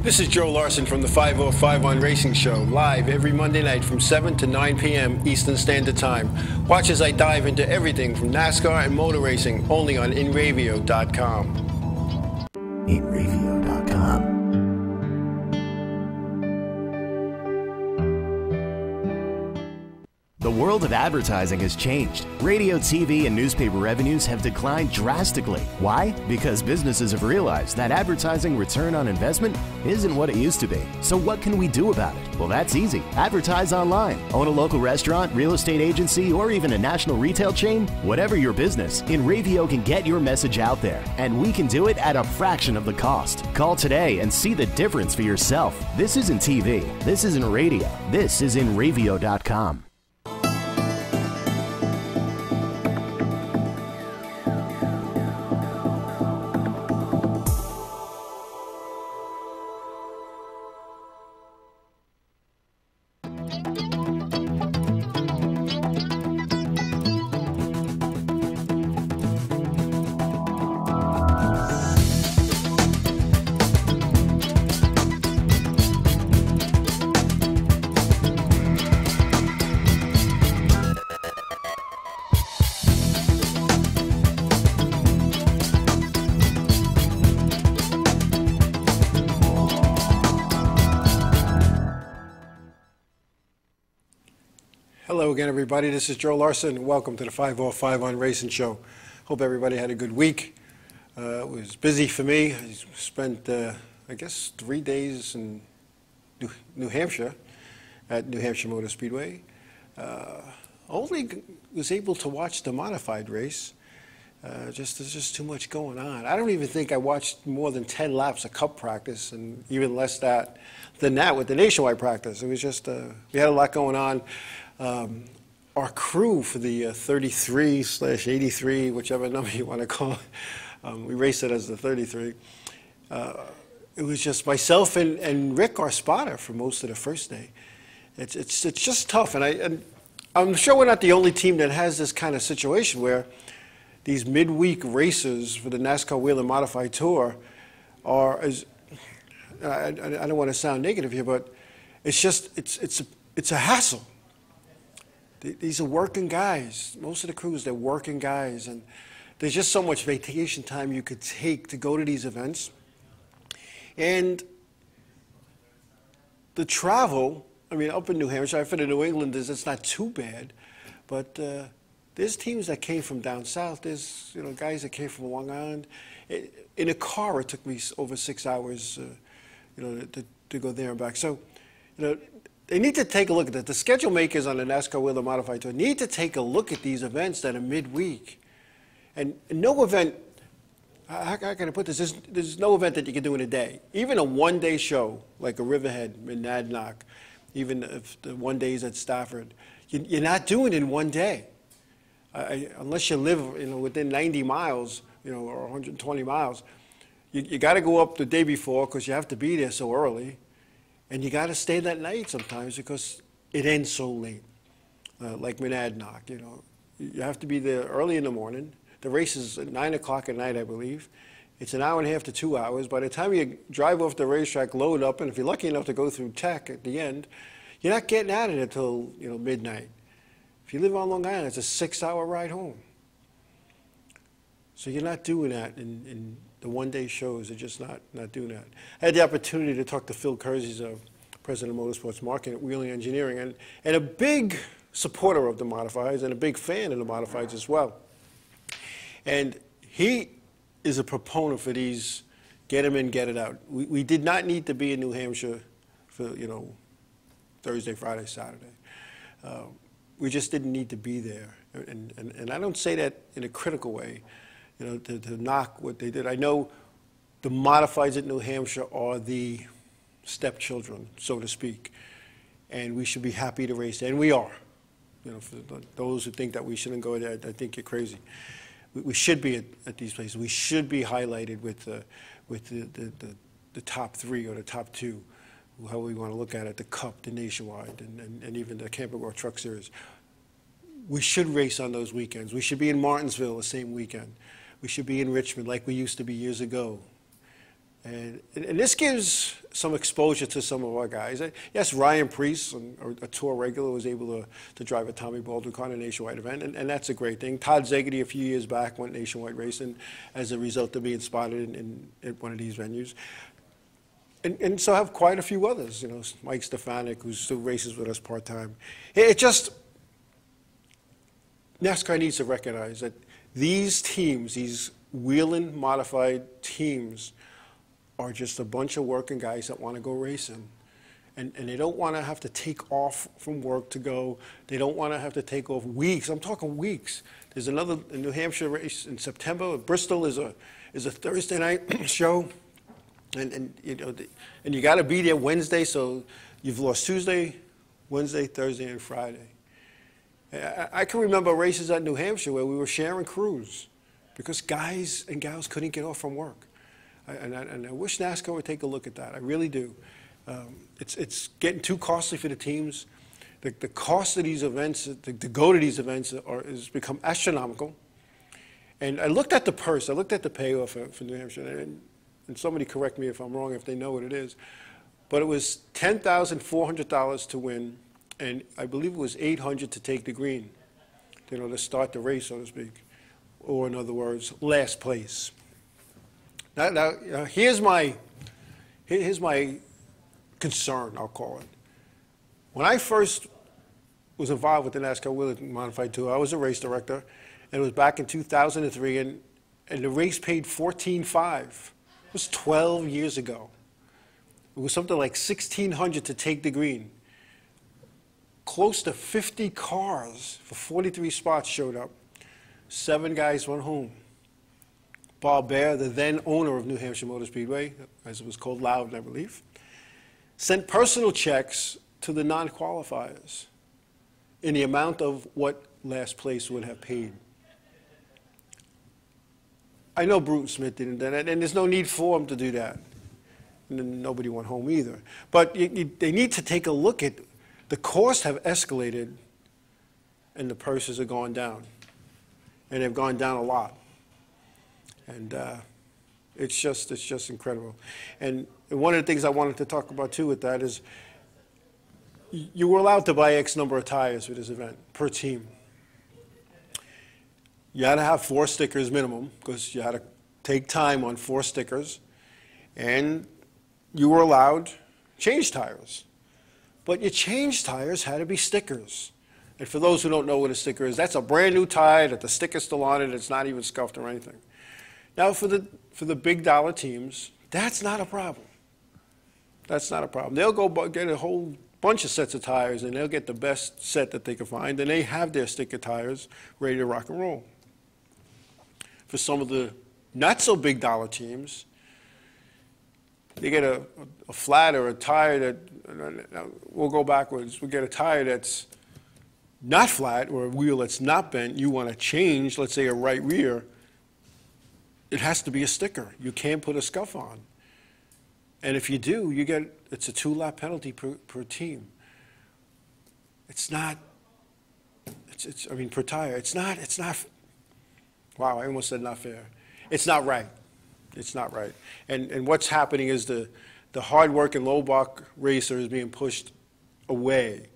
This is Joe Larsen from the 505 on Racing Show, live every Monday night from 7 to 9 p.m. Eastern Standard Time. Watch as I dive into everything from NASCAR and motor racing, only on InRavio.com. InRavio.com. The world of advertising has changed. Radio, TV, and newspaper revenues have declined drastically. Why? Because businesses have realized that advertising return on investment isn't what it used to be. So what can we do about it? Well, that's easy. Advertise online. Own a local restaurant, real estate agency, or even a national retail chain? Whatever your business, InRavio can get your message out there, and we can do it at a fraction of the cost. Call today and see the difference for yourself. This isn't TV. This isn't radio. This is InRavio.com. Hello again, everybody. This is Joe Larsen. Welcome to the 505 on Racing Show. Hope everybody had a good week. It was busy for me. I spent, I guess, 3 days in New Hampshire at New Hampshire Motor Speedway. Only was able to watch the modified race. There's just too much going on. I don't even think I watched more than 10 laps of Cup practice, and even less than that with the nationwide practice. It was just, we had a lot going on. Our crew for the 33/83, whichever number you want to call it, we raced it as the 33. It was just myself and Rick, our spotter, for most of the first day. It's just tough, and I'm sure we're not the only team that has this kind of situation where these midweek races for the NASCAR Wheel and Modified Tour are, as I don't want to sound negative here, but it's a hassle. These are working guys. Most of the crews, they're working guys, and there's just so much vacation time you could take to go to these events. And the travel, I mean, up in New Hampshire, for the New Englanders, it's not too bad, but there's teams that came from down south. There's guys that came from Long Island. In a car, it took me over 6 hours, to go there and back. So, they need to take a look at that. The schedule makers on the NASCAR Wheel and Modified Tour need to take a look at these events that are midweek. And no event, how can I put this? There's no event that you can do in a day. Even a one-day show, like a Riverhead, Monadnock, even if the one day is at Stafford, you're not doing it in one day. Unless you live within 90 miles, or 120 miles. You got to go up the day before because you have to be there so early. And you got to stay that night sometimes because it ends so late, like Monadnock. You have to be there early in the morning. The race is at 9 o'clock at night, I believe. It's an hour and a half to 2 hours. By the time you drive off the racetrack, load up, and if you're lucky enough to go through tech at the end, you're not getting out of it until midnight. If you live on Long Island, it's a 6-hour ride home. So you're not doing that in the one-day shows. They're just not doing that. I had the opportunity to talk to Phil Kersey, president of Motorsports Marketing at Wheeling Engineering, and a big supporter of the modifieds and a big fan of the modifieds as well. And he is a proponent for these get them in, get it out. We did not need to be in New Hampshire for Thursday, Friday, Saturday. We just didn't need to be there. And I don't say that in a critical way. To knock what they did. I know the modifieds at New Hampshire are the stepchildren, so to speak, and we should be happy to race there, and we are. For those who think that we shouldn't go there, I think you're crazy. We should be at these places. We should be highlighted with the top three or the top two, however we want to look at it, the Cup, the Nationwide, and even the Camping World Truck Series. We should race on those weekends. We should be in Martinsville the same weekend. We should be in Richmond like we used to be years ago. And this gives some exposure to some of our guys. Yes, Ryan Preece, a tour regular, was able to drive a Tommy Baldwin car in a nationwide event, and that's a great thing. Todd Zegedy, a few years back, went nationwide racing as a result of being spotted in one of these venues. And so I have quite a few others, you know, Mike Stefanik, who still races with us part-time. NASCAR needs to recognize that these teams, these Whelen modified teams, are just a bunch of working guys that want to go racing. And they don't want to have to take off from work to go. They don't want to have to take off weeks. I'm talking weeks. There's another New Hampshire race in September. Bristol is a Thursday night show. And you know, and you got to be there Wednesday, so you've lost Tuesday, Wednesday, Thursday, and Friday. I can remember races at New Hampshire where we were sharing crews because guys and gals couldn't get off from work. And I wish NASCAR would take a look at that. I really do. It's getting too costly for the teams. The cost of these events, to go to these events, has become astronomical. And I looked at the purse. I looked at the payoff for New Hampshire. And somebody correct me if I'm wrong, if they know what it is. But it was $10,400 to win, and I believe it was $800 to take the green, you know, to start the race, so to speak. Or in other words, last place. Now here's my concern, I'll call it. When I first was involved with the NASCAR Whelen Modified Tour, I was a race director, and it was back in 2003, and the race paid $14,500. It was 12 years ago. It was something like $1,600 to take the green. Close to 50 cars for 43 spots showed up. 7 guys went home. Bob Baer, the then owner of New Hampshire Motor Speedway, as it was called, Loudon, I believe, sent personal checks to the non-qualifiers in the amount of what last place would have paid. I know Bruton Smith didn't do that, and there's no need for him to do that. And nobody went home either. But they need to take a look at the costs have escalated, and the purses are going down, and they've gone down a lot. And it's just incredible. And one of the things I wanted to talk about too with that is you were allowed to buy X number of tires for this event per team. You had to have 4 stickers minimum because you had to take time on 4 stickers, and you were allowed change tires. But your change tires had to be stickers. And for those who don't know what a sticker is, that's a brand new tire that the sticker's still on it, it's not even scuffed or anything. Now for the big dollar teams, that's not a problem. That's not a problem. They'll go get a whole bunch of sets of tires, and they'll get the best set that they can find, and they have their sticker tires ready to rock and roll. For some of the not so big dollar teams, they get a flat or a tire that, we'll go backwards, we get a tire that's not flat or a wheel that's not bent, you want to change, let's say a right rear, it has to be a sticker. You can't put a scuff on. And if you do, it's a 2-lap penalty per team. It's not, I mean, per tire, it's not, wow, I almost said not fair. It's not right. It's not right. And what's happening is the hard-working low-block racer is being pushed away.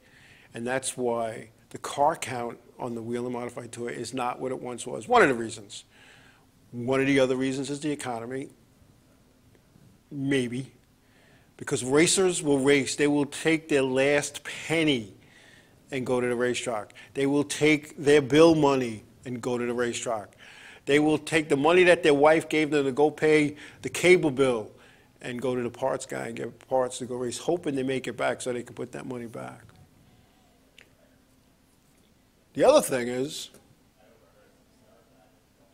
And that's why the car count on the Whelen Modified Tour is not what it once was. One of the reasons. One of the other reasons is the economy. Maybe. Because racers will race. They will take their last penny and go to the racetrack. They will take their bill money and go to the racetrack. They will take the money that their wife gave them to go pay the cable bill and go to the parts guy and get parts to go race, hoping they make it back so they can put that money back. The other thing is,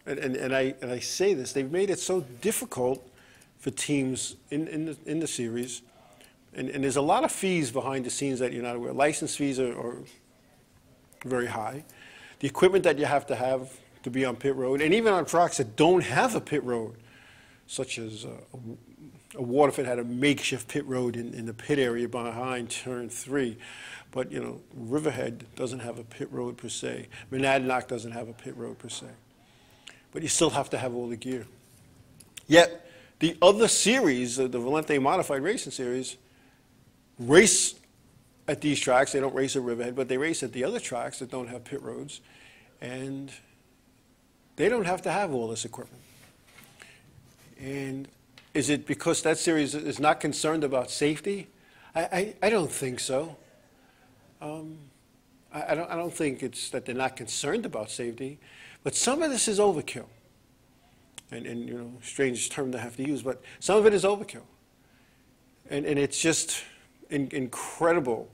and I say this, they've made it so difficult for teams in the series, and there's a lot of fees behind the scenes that you're not aware of. License fees are very high. The equipment that you have to be on pit road, and even on tracks that don't have a pit road, such as a Waterford had a makeshift pit road in the pit area behind turn 3. But, you know, Riverhead doesn't have a pit road per se. Monadnock doesn't have a pit road per se. But you still have to have all the gear. Yet, the other series, the Valente Modified Racing Series, race at these tracks. They don't race at Riverhead, but they race at the other tracks that don't have pit roads, and they don't have to have all this equipment. And is it because that series is not concerned about safety? I don't think so. I don't think it's that they're not concerned about safety, but some of this is overkill. And you know, strange term to have to use, but some of it is overkill. And it's just incredible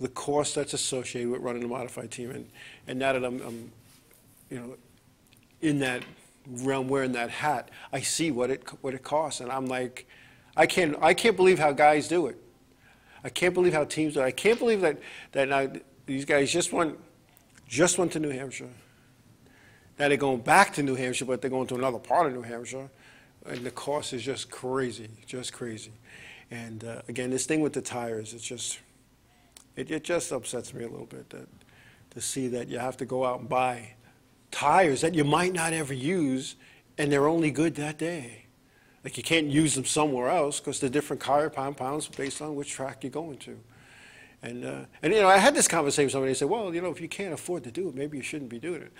the cost that's associated with running a modified team. And now that I'm you know, in that realm, wearing that hat, I see what it costs, and I'm like, I can't believe how guys do it. I can't believe how teams do it. I can't believe that now these guys just went to New Hampshire. Now they're going back to New Hampshire, but they're going to another part of New Hampshire, and the cost is just crazy, just crazy. And again, this thing with the tires, it just upsets me a little bit to see that you have to go out and buy tires that you might not ever use, and they're only good that day. Like, you can't use them somewhere else because they're different car pounds based on which track you're going to. And you know, I had this conversation with somebody. They said, well, you know, if you can't afford to do it, maybe you shouldn't be doing it.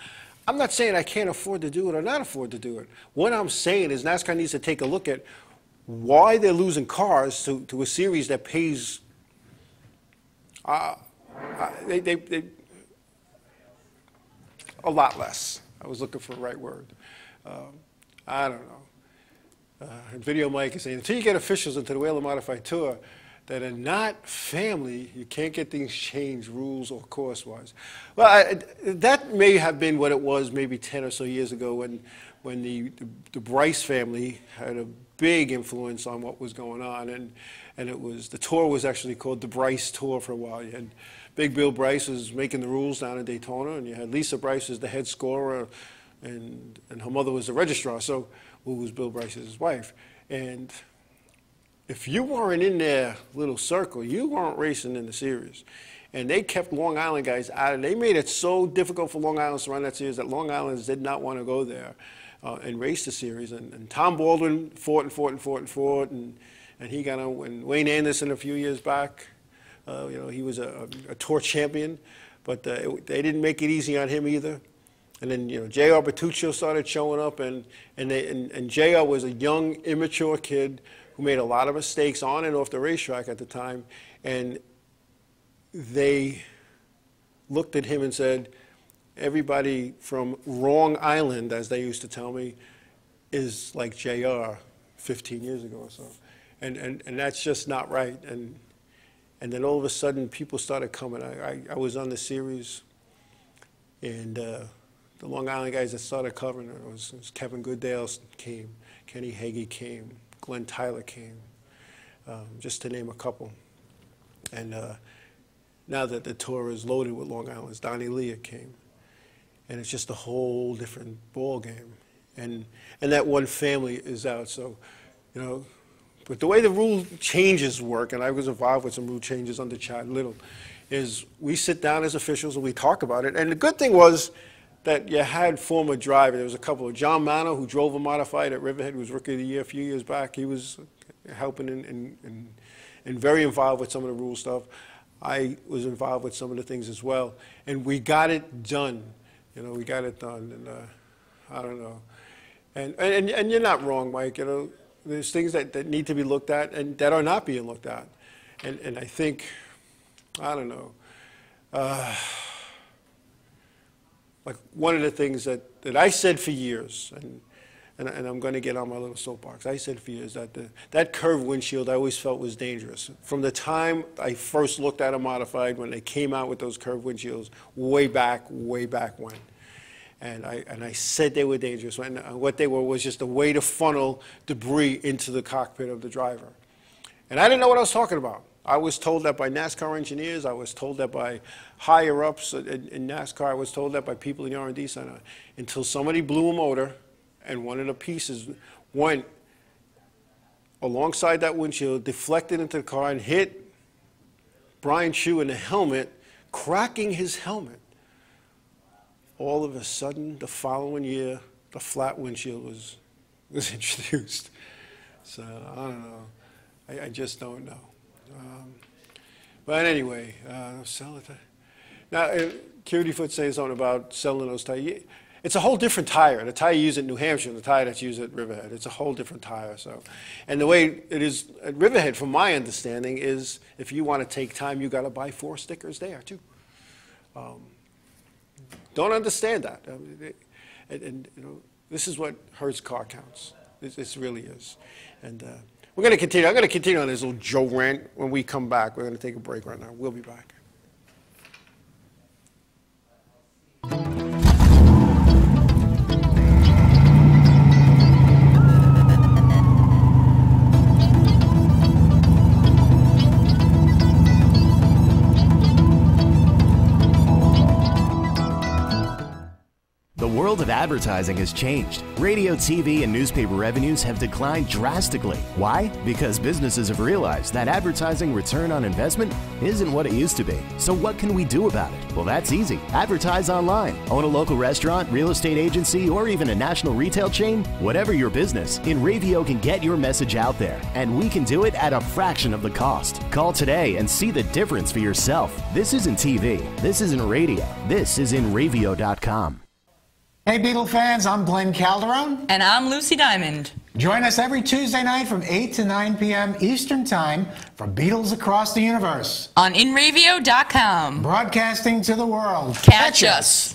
I'm not saying I can't afford to do it or not afford to do it. What I'm saying is NASCAR needs to take a look at why they're losing cars to a series that pays a lot less. I was looking for the right word. I don't know. And Video Mike is saying, until you get officials into the Whaler Modified Tour that are not family, you can't get things changed, rules or course-wise. Well, that may have been what it was maybe 10 or so years ago when the Bryce family had a big influence on what was going on. And it was, the tour was actually called the Bryce Tour for a while. You had Big Bill Bryce was making the rules down in Daytona, and you had Lisa Bryce as the head scorer, and her mother was the registrar, so who was Bill Bryce's wife. And if you weren't in their little circle, you weren't racing in the series. And they kept Long Island guys out of it. They made it so difficult for Long Island to run that series that Long Islanders did not want to go there and race the series. And Tom Baldwin fought, and he got on. And Wayne Anderson a few years back, you know, he was a tour champion, but they didn't make it easy on him either. And then, you know, J.R. Bertuccio started showing up, and J.R. was a young, immature kid who made a lot of mistakes on and off the racetrack at the time, and they looked at him and said, everybody from Wrong Island, as they used to tell me, is like J.R. 15 years ago or so. And that's just not right. And then all of a sudden, people started coming. I was on the series, and the Long Island guys that started covering it was Kevin Goodale came, Kenny Hagee came, Glenn Tyler came, just to name a couple. And now that the tour is loaded with Long Islanders, Donnie Leah came. And it's just a whole different ball game. And that one family is out. So, you know, but the way the rule changes work, and I was involved with some rule changes under Chad Little, is we sit down as officials and we talk about it. And the good thing was that you had former drivers. There was a couple of John Mano, who drove a modified at Riverhead, who was Rookie of the Year a few years back. He was helping and very involved with some of the rule stuff. I was involved with some of the things as well. And we got it done. You know, we got it done. And I don't know. And you're not wrong, Mike. You know, there's things that need to be looked at and that are not being looked at. And I think, I don't know. Like, one of the things that I said for years, and I'm going to get on my little soapbox, I said for years that that curved windshield I always felt was dangerous. From the time I first looked at a modified, when they came out with those curved windshields, way back when. And I said they were dangerous. And what they were was just a way to funnel debris into the cockpit of the driver. And I didn't know what I was talking about. I was told that by NASCAR engineers. I was told that by higher-ups in NASCAR. I was told that by people in the R&D center, until somebody blew a motor and one of the pieces went alongside that windshield, deflected into the car, and hit Brian Chu in the helmet, cracking his helmet. All of a sudden, the following year, the flat windshield was was introduced. So I don't know. I just don't know. But anyway, sell it. Now, Cutie Foot saying something about selling those tires. It's a whole different tire. The tire you use in New Hampshire and the tire that's used at Riverhead. It's a whole different tire. So, and the way it is at Riverhead, from my understanding, is if you want to take time, you got to buy 4 stickers there too. Don't understand that. And you know, this is what hurts car counts. This really is. And we're going to continue. I'm going to continue on this little Joe rant when we come back. We're going to take a break right now. We'll be back. The world of advertising has changed. Radio, TV, and newspaper revenues have declined drastically. Why? Because businesses have realized that advertising return on investment isn't what it used to be. So what can we do about it? Well, that's easy. Advertise online. Own a local restaurant, real estate agency, or even a national retail chain? Whatever your business, InRavio can get your message out there, and we can do it at a fraction of the cost. Call today and see the difference for yourself. This isn't TV. This isn't radio. This is InRavio.com. Hey Beatle fans, I'm Glenn Calderon. And I'm Lucy Diamond. Join us every Tuesday night from 8 to 9 p.m. Eastern Time for Beatles Across the Universe. On InRavio.com. Broadcasting to the world. Catch us.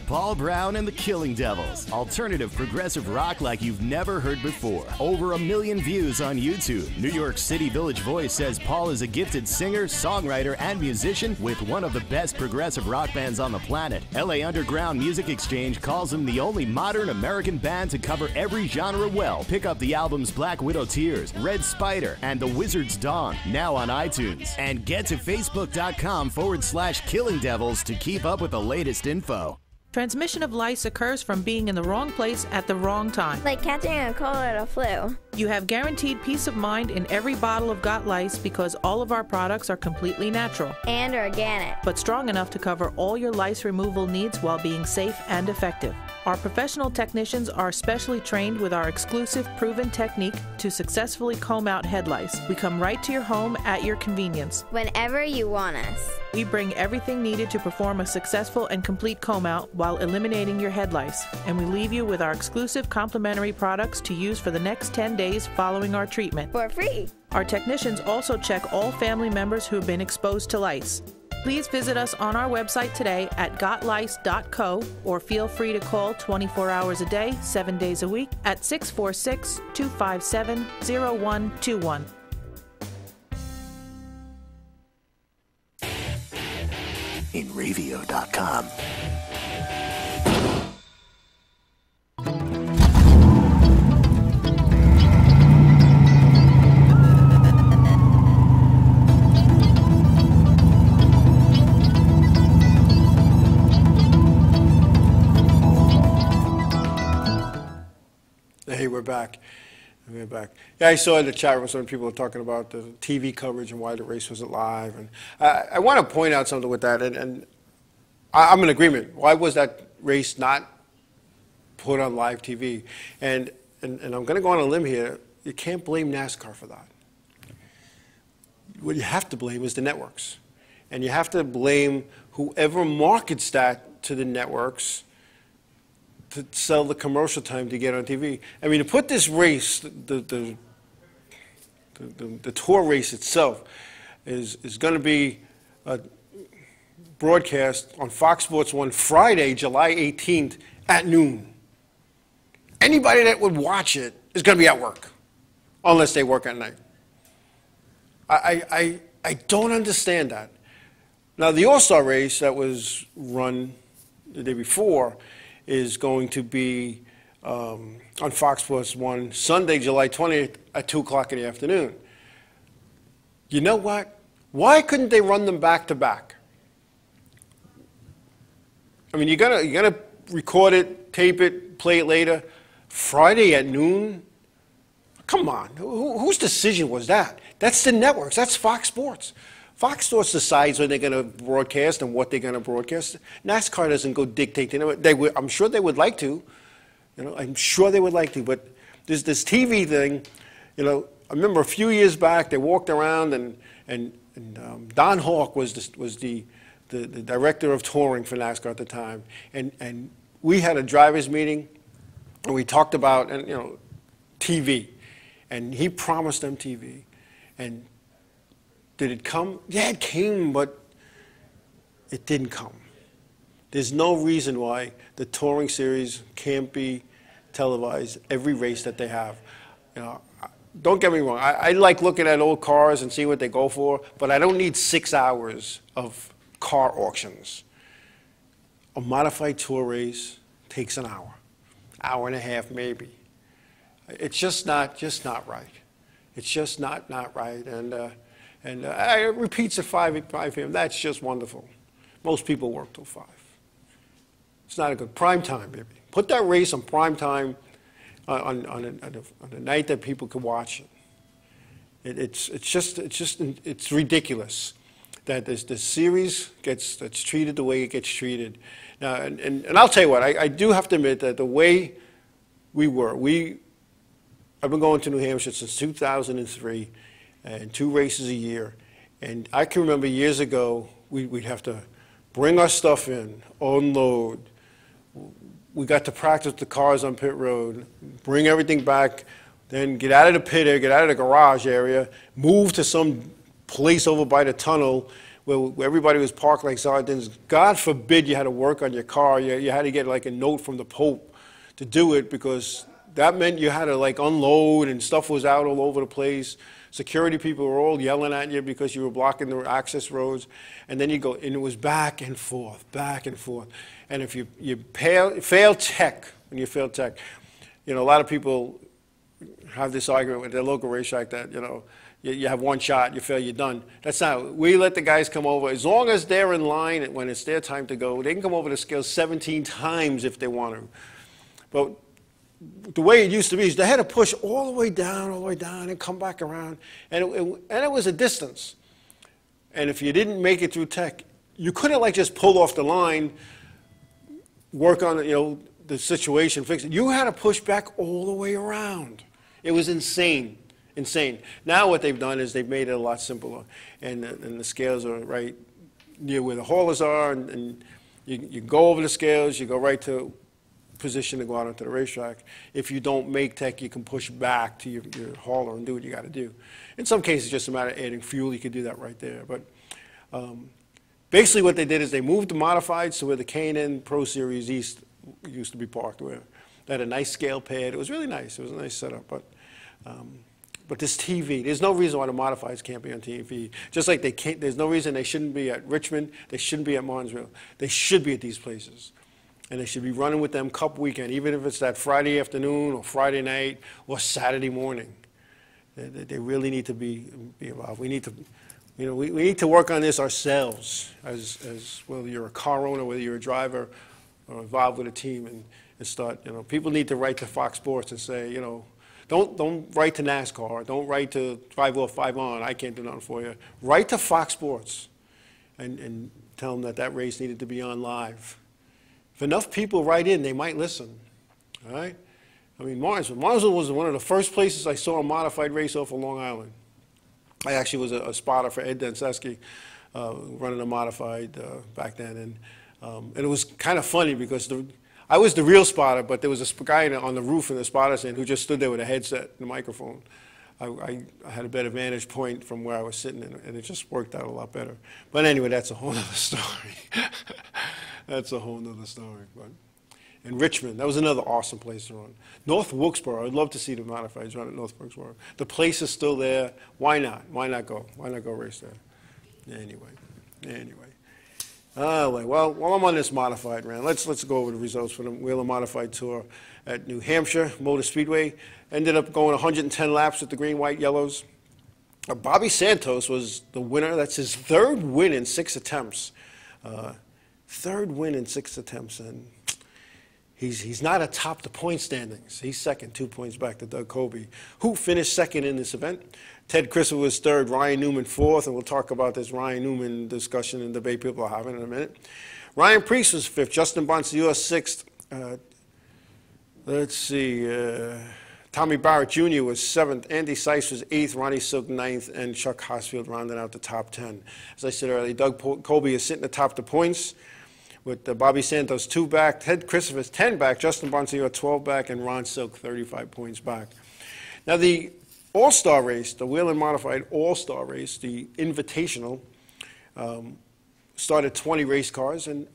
Paul Brown and the Killing Devils. Alternative progressive rock like you've never heard before. Over 1 million views on YouTube. New York City Village Voice says Paul is a gifted singer, songwriter, and musician with one of the best progressive rock bands on the planet. LA Underground Music Exchange calls him the only modern American band to cover every genre well. Pick up the albums Black Widow Tears, Red Spider, and The Wizard's Dawn, now on iTunes. And get to facebook.com/Killing Devils to keep up with the latest info. Transmission of lice occurs from being in the wrong place at the wrong time. Like catching a cold or a flu. You have guaranteed peace of mind in every bottle of Got Lice because all of our products are completely natural. And organic. But strong enough to cover all your lice removal needs while being safe and effective. Our professional technicians are specially trained with our exclusive proven technique to successfully comb out head lice. We come right to your home at your convenience. Whenever you want us. We bring everything needed to perform a successful and complete comb out while eliminating your head lice. And we leave you with our exclusive complimentary products to use for the next 10 days following our treatment. For free. Our technicians also check all family members who have been exposed to lice. Please visit us on our website today at gotlice.co or feel free to call 24 hours a day, 7 days a week at 646-257-0121. InRavio.com. Hey, we're back. We're back. Yeah, I saw in the chat room some people were talking about the TV coverage and why the race wasn't live. And I want to point out something with that, and I'm in agreement. Why was that race not put on live TV? And I'm going to go on a limb here. You can't blame NASCAR for that. What you have to blame is the networks. And you have to blame whoever markets that to the networks to sell the commercial time to get on TV. I mean, to put this race, the tour race itself, is going to be broadcast on Fox Sports 1 Friday, July 18th at noon. Anybody that would watch it is going to be at work, unless they work at night. I don't understand that. Now, the All-Star race that was run the day before is going to be on Fox Sports 1 Sunday, July 20th at 2 o'clock in the afternoon. You know what? Why couldn't they run them back to back? I mean, you're gonna record it, tape it, play it later. Friday at noon? Come on, whose decision was that? That's the networks, that's Fox Sports. Fox Sports decides when they're going to broadcast and what they're going to broadcast. NASCAR doesn't go dictate to them. I'm sure they would like to, You know, I'm sure they would like to, but there's this TV thing. You know, I remember a few years back they walked around and Don Hawk was the director of touring for NASCAR at the time, and we had a drivers meeting, and we talked about TV, and he promised them TV, and did it come? Yeah, it came, but it didn't come. There's no reason why the touring series can't be televised every race that they have. You know, don't get me wrong. I like looking at old cars and see what they go for, but I don't need 6 hours of car auctions. A modified tour race takes an hour and a half maybe. It's just not right. It's just not right. And it repeats at 5 p.m. That's just wonderful. Most people work till 5. It's not a good prime time, baby. Put that race on prime time on a night that people can watch it. It's ridiculous that this series that's treated the way it gets treated. Now, and I'll tell you what, I do have to admit that the way I've been going to New Hampshire since 2003, and 2 races a year. And I can remember years ago, we'd have to bring our stuff in, unload. We got to practice the cars on pit road, bring everything back, then get out of the pit area, get out of the garage area, move to some place over by the tunnel where everybody was parked like sardines. God forbid you had to work on your car. You had to get like a note from the Pope to do it, because that meant you had to like unload, and stuff was out all over the place. Security people were all yelling at you because you were blocking the access roads. And then you go, and it was back and forth, back and forth. And if you fail tech, when you fail tech, a lot of people have this argument with their local racetrack that, you have one shot, you fail, you're done. That's not, we let the guys come over. As long as they're in line and when it's their time to go, they can come over the scale 17 times if they want to. But the way it used to be is they had to push all the way down, and come back around. And it was a distance. And if you didn't make it through tech, you couldn't like just pull off the line, work on the situation, fix it. You had to push back all the way around. It was insane. Now what they've done is they've made it a lot simpler. And the scales are right near where the haulers are. And you go over the scales, you go right to position to go out onto the racetrack. If you don't make tech, you can push back to your hauler and do what you got to do. In some cases, it's just a matter of adding fuel. You could do that right there. But basically what they did is they moved the modifieds to where the K&N Pro Series East used to be parked, where they had a nice scale pad. It was really nice. It was a nice setup. But this TV, there's no reason why the modifieds can't be on TV. Just like there's no reason they shouldn't be at Richmond. They shouldn't be at Martinsville. They should be at these places. And they should be running with them Cup weekend, even if it's that Friday afternoon or Friday night or Saturday morning. They really need to be involved. We need to, we need to work on this ourselves, as whether you're a car owner, whether you're a driver, or involved with a team, and start. People need to write to Fox Sports and say, don't write to NASCAR, don't write to 5 off, 5 on. I can't do nothing for you. Write to Fox Sports, and tell them that race needed to be on live. If enough people write in, they might listen, all right? I mean, Martinsville was one of the first places I saw a modified race off of Long Island. I actually was a spotter for Ed Denseski, running a modified back then. And it was kind of funny because I was the real spotter, but there was a guy on the roof in the spotter stand who just stood there with a headset and a microphone. I had a better vantage point from where I was sitting, and it just worked out a lot better. But anyway, that's a whole other story. That's a whole other story. But in Richmond, that was another awesome place to run. North Wilkesboro, I'd love to see the modifieds run at North Wilkesboro. The place is still there. Why not? Why not go? Why not go race there? Anyway. Well, while I'm on this modified round, let's go over the results for the Wheeler Modified Tour at New Hampshire Motor Speedway. Ended up going 110 laps with the green, white, yellows. Bobby Santos was the winner. That's his 3rd win in 6 attempts. 3rd win in 6 attempts, and he's not atop the point standings. He's 2nd, 2 points back to Doug Colby, who finished 2nd in this event. Ted Criswell was 3rd, Ryan Newman 4th, and we'll talk about this Ryan Newman discussion and debate people are having in a minute. Ryan Preece was 5th, Justin Bonsignor 6th. Let's see. Tommy Barrett Jr. was 7th. Andy Seiss was 8th. Ronnie Silk 9th. And Chuck Hosfield rounded out the top 10. As I said earlier, Doug Colby is sitting atop the points with Bobby Santos 2 back, Ted Christopher's 10 back, Justin Bonsignore 12 back, and Ron Silk 35 points back. Now the All-Star race, the Whelen Modified All-Star race, the Invitational, started 20 race cars, and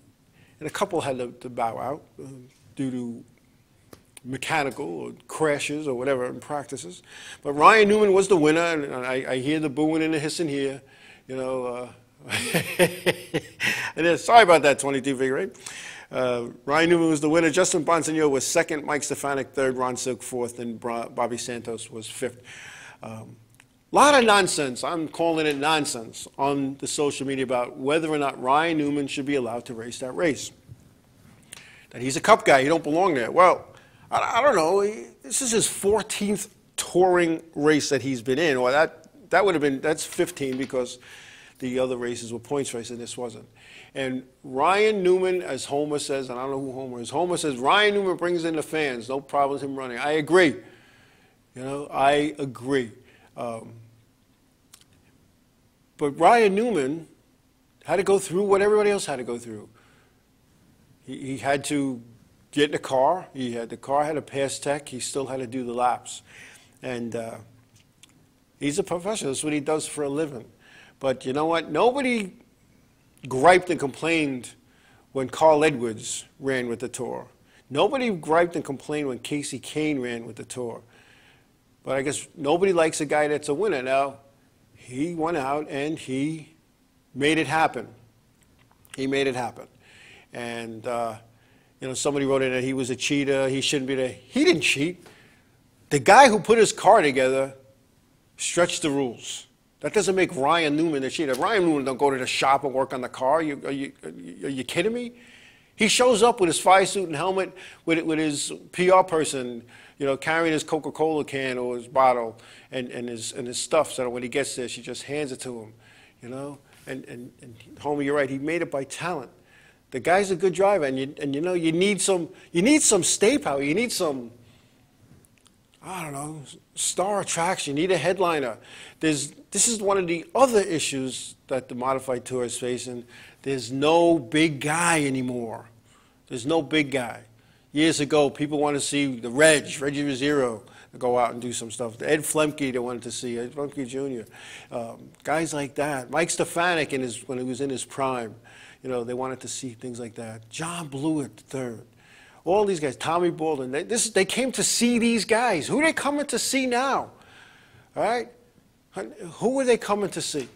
a couple had to bow out due to mechanical or crashes or whatever in practices. But Ryan Newman was the winner, and I hear the booing and the hissing here, you know. And sorry about that, 22 figure eight. Ryan Newman was the winner. Justin Bonsignore was 2nd. Mike Stefanik 3rd. Ron Silk 4th. And Bobby Santos was 5th. A lot of nonsense, I'm calling it nonsense, on the social media about whether or not Ryan Newman should be allowed to race that race. That he's a Cup guy, he don't belong there. Well, I don't know. This is his 14th touring race that he's been in. Or that would have been, that's 15 because the other races were points races and this wasn't. And Ryan Newman, as Homer says, and I don't know who Homer is, Homer says, Ryan Newman brings in the fans, no problem with him running. I agree. You know, I agree. But Ryan Newman had to go through what everybody else had to go through. He had to get in the car. The car had a pass tech. He still had to do the laps. And he's a professional. That's what he does for a living. But you know what? Nobody griped and complained when Carl Edwards ran with the Tour. Nobody griped and complained when Casey Kane ran with the Tour. But I guess nobody likes a guy that's a winner. Now, he went out and he made it happen. He made it happen. And, you know, somebody wrote in that he was a cheater. He shouldn't be there. He didn't cheat. The guy who put his car together stretched the rules. That doesn't make Ryan Newman a cheater. Ryan Newman don't go to the shop and work on the car. Are you kidding me? He shows up with his fire suit and helmet, with his PR person, you know, carrying his Coca-Cola can or his bottle and his stuff. So that when he gets there, she just hands it to him, you know. And Homer, you're right. He made it by talent. The guy's a good driver, and you know you need some stay power. You need some, I don't know, star attraction. You need a headliner. This is one of the other issues that the Modified Tour is facing. There's no big guy anymore. There's no big guy. Years ago, people wanted to see the Reggie Rosero, go out and do some stuff. Ed Flemke, they wanted to see, Ed Flemke Jr. Guys like that. Mike Stefanik, when he was in his prime, you know, they wanted to see things like that. John Blewett III. All these guys, Tommy Baldwin, they came to see these guys. Who are they coming to see now? All right? Who are they coming to see?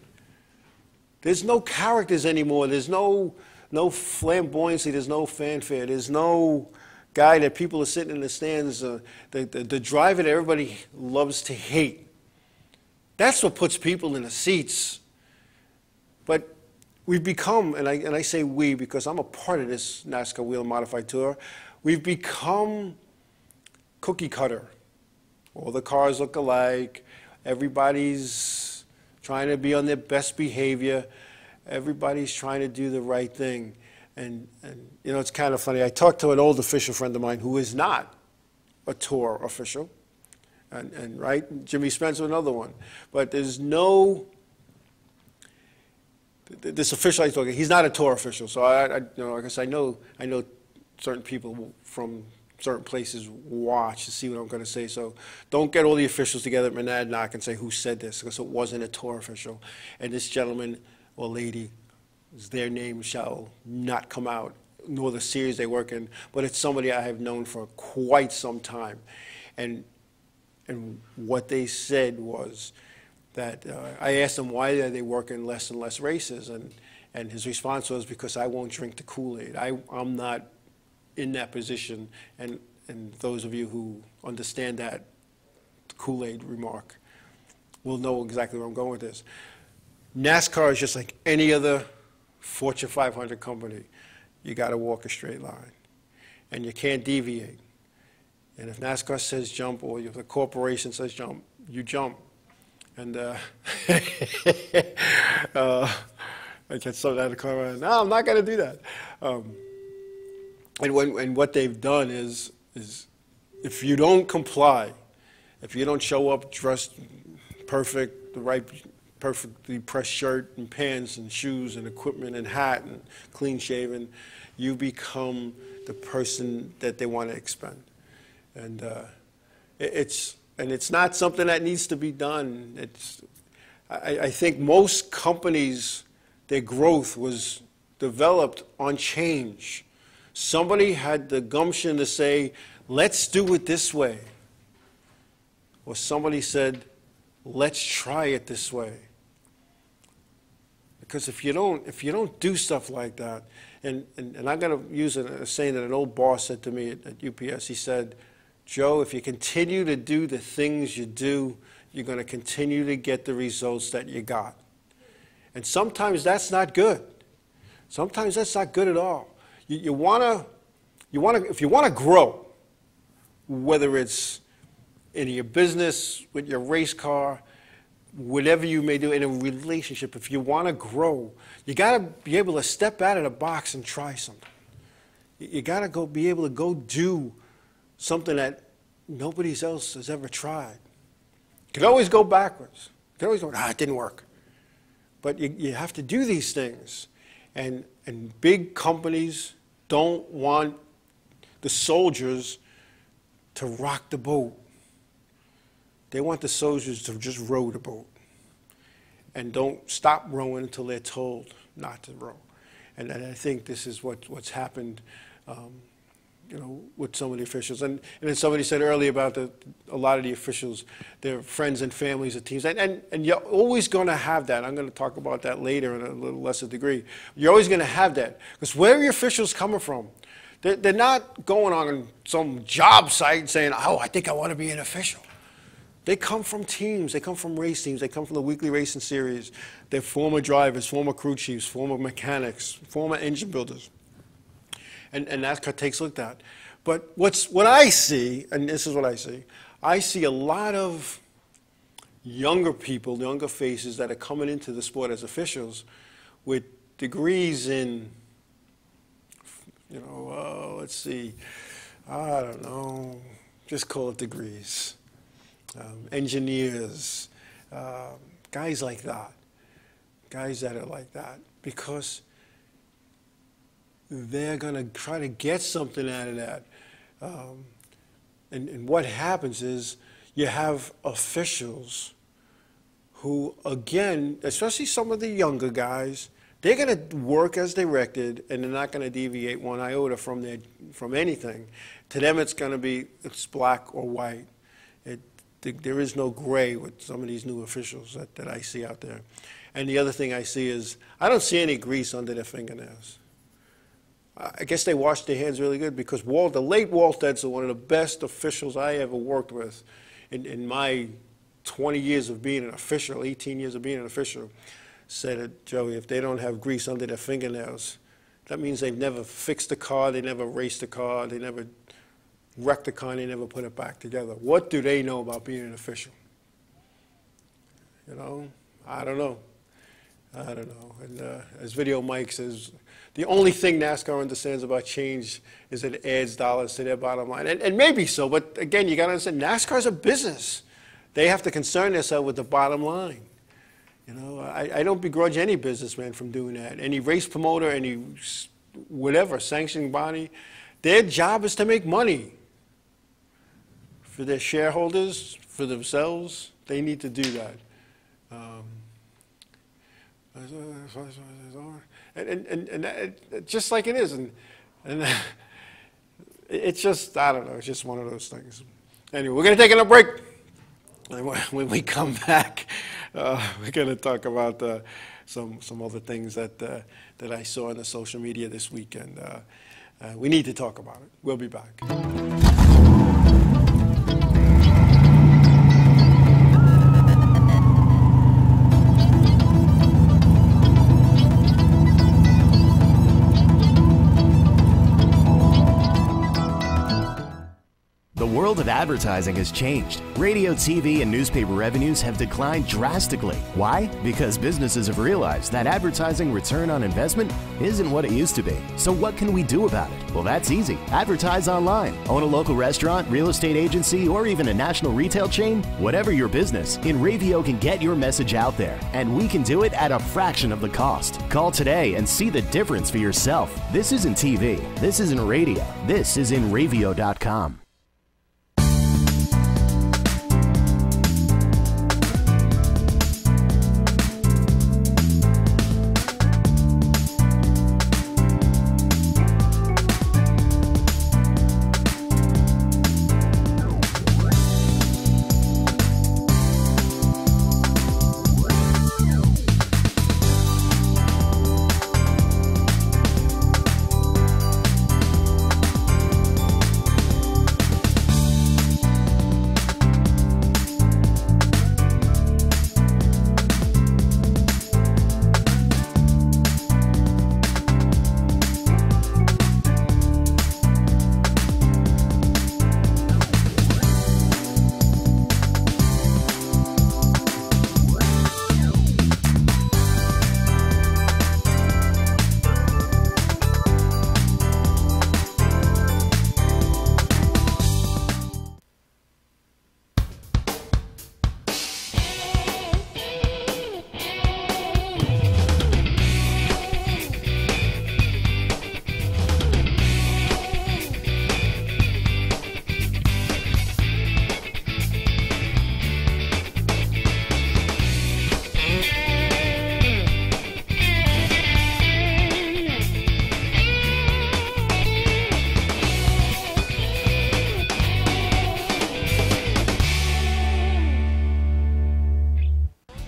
There's no characters anymore. There's no flamboyancy. There's no fanfare. There's no guy that people are sitting in the stands, the driver that everybody loves to hate. That's what puts people in the seats. But we've become, and I say we because I'm a part of this NASCAR Wheel Modified Tour, we've become cookie cutter. All the cars look alike. Everybody's trying to be on their best behavior. Everybody's trying to do the right thing. And you know, it's kind of funny. I talked to an old official friend of mine who is not a tour official. And right, Jimmy Spencer, another one. But there's no, this official I talking, he's not a tour official. So you know, I guess I know certain people from certain places watch to see what I'm going to say. So don't get all the officials together at Monadnock and say who said this, because it wasn't a tour official. And this gentleman or lady, their name shall not come out, nor the series they work in, but it's somebody I have known for quite some time. And what they said was that I asked them why are they working less and less races, and his response was, because I won't drink the Kool-Aid. I'm not in that position, and those of you who understand that Kool-Aid remark will know exactly where I'm going with this. NASCAR is just like any other Fortune 500 company. You got to walk a straight line, and you can't deviate. And if NASCAR says jump, or if the corporation says jump, you jump. And I get something out of the car. No, I'm not going to do that. And what they've done is if you don't comply, if you don't show up dressed perfect, the right, perfectly pressed shirt and pants and shoes and equipment and hat and clean shaven, you become the person that they want to expend. And it's not something that needs to be done. I think most companies, their growth was developed on change. Somebody had the gumption to say, let's do it this way. Or somebody said, let's try it this way. Because if you don't do stuff like that, and I'm going to use a saying that an old boss said to me at UPS. He said, Joe, if you continue to do the things you do, you're going to continue to get the results that you got. And sometimes that's not good. Sometimes that's not good at all. If you want to grow, whether it's in your business, with your race car, whatever you may do in a relationship, if you want to grow, you got to be able to step out of the box and try something. You got to be able to go do something that nobody else has ever tried. You can always go backwards. You can always go, it didn't work. But you have to do these things. And big companies don't want the soldiers to rock the boat. They want the soldiers to just row the boat and don't stop rowing until they're told not to row. And I think this is what's happened, with some of the officials. And then somebody said earlier about a lot of the officials, their friends and families of teams. And you're always going to have that. I'm going to talk about that later in a little lesser degree. You're always going to have that. Because where are your officials coming from? They're not going on some job site saying, oh, I think I want to be an official. They come from teams. They come from race teams. They come from the weekly racing series. They're former drivers, former crew chiefs, former mechanics, former engine builders. And NASCAR takes a look at that. But what I see, and this is what I see a lot of younger people, younger faces that are coming into the sport as officials with degrees in, let's see, I don't know, just call it degrees. Engineers, guys like that, guys that are like that, because they're going to try to get something out of that. And what happens is you have officials who, again, especially some of the younger guys, they're going to work as directed, and they're not going to deviate one iota from anything. To them, it's black or white. There is no gray with some of these new officials that I see out there. And the other thing I see is I don't see any grease under their fingernails. I guess they wash their hands really good because the late Walt Edsel, one of the best officials I ever worked with in my 20 years of being an official, 18 years of being an official, said that, Joey, if they don't have grease under their fingernails, that means they've never fixed a car, they never raced a car, they never wrecked the car, they never put it back together. What do they know about being an official? I don't know. And as Video Mike says, the only thing NASCAR understands about change is that it adds dollars to their bottom line. And maybe so, but again, you got to understand, NASCAR's a business. They have to concern themselves with the bottom line. I don't begrudge any businessman from doing that. Any race promoter, any whatever, sanctioning body, their job is to make money. For their shareholders, for themselves, they need to do that. And just like it is, and it's just, I don't know, it's just one of those things. Anyway, we're going to take a break. And when we come back, we're going to talk about some other things that I saw on the social media this weekend. We need to talk about it. We'll be back. The world of advertising has changed. Radio, TV, and newspaper revenues have declined drastically. Why? Because businesses have realized that advertising return on investment isn't what it used to be. So what can we do about it? Well, that's easy. Advertise online. Own a local restaurant, real estate agency, or even a national retail chain? Whatever your business, InRavio can get your message out there, and we can do it at a fraction of the cost. Call today and see the difference for yourself. This isn't TV. This isn't radio. This is InRavio.com.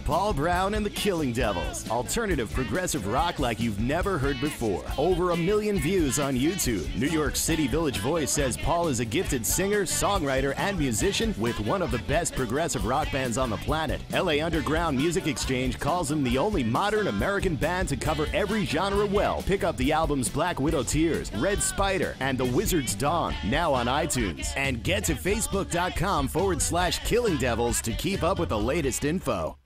Paul Brown and the Killing Devils. Alternative progressive rock like you've never heard before. Over 1 million views on YouTube. New York City Village Voice says Paul is a gifted singer, songwriter, and musician with one of the best progressive rock bands on the planet. LA Underground Music Exchange calls him the only modern American band to cover every genre well. Pick up the albums Black Widow Tears, Red Spider, and The Wizard's Dawn, now on iTunes. And get to facebook.com/Killing Devils to keep up with the latest info.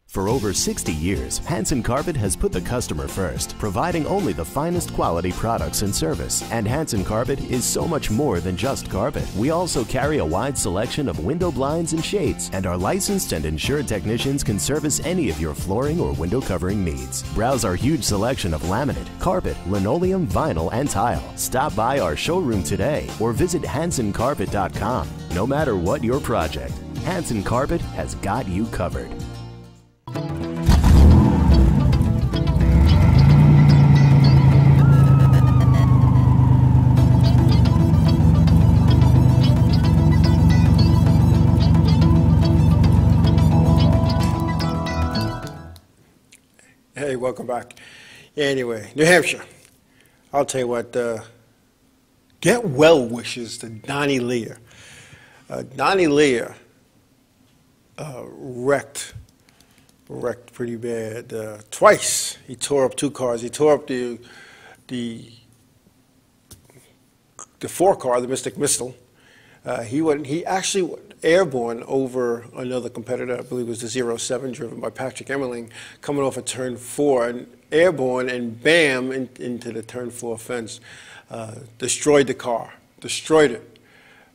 For over 60 years, Hanson Carpet has put the customer first, providing only the finest quality products and service. And Hanson Carpet is so much more than just carpet. We also carry a wide selection of window blinds and shades, and our licensed and insured technicians can service any of your flooring or window covering needs. Browse our huge selection of laminate, carpet, linoleum, vinyl, and tile. Stop by our showroom today or visit HansonCarpet.com. No matter what your project, Hanson Carpet has got you covered. Hey, welcome back. Anyway, New Hampshire. I'll tell you what, get well wishes to Donnie Lear. Donnie Lear wrecked pretty bad twice. He tore up 2 cars. He tore up the 4 car, the Mystic Missile. He actually went airborne over another competitor. I believe it was the 07 driven by Patrick Emmerling, coming off of turn 4 and airborne, and bam, into the turn 4 fence. Destroyed the car, destroyed it.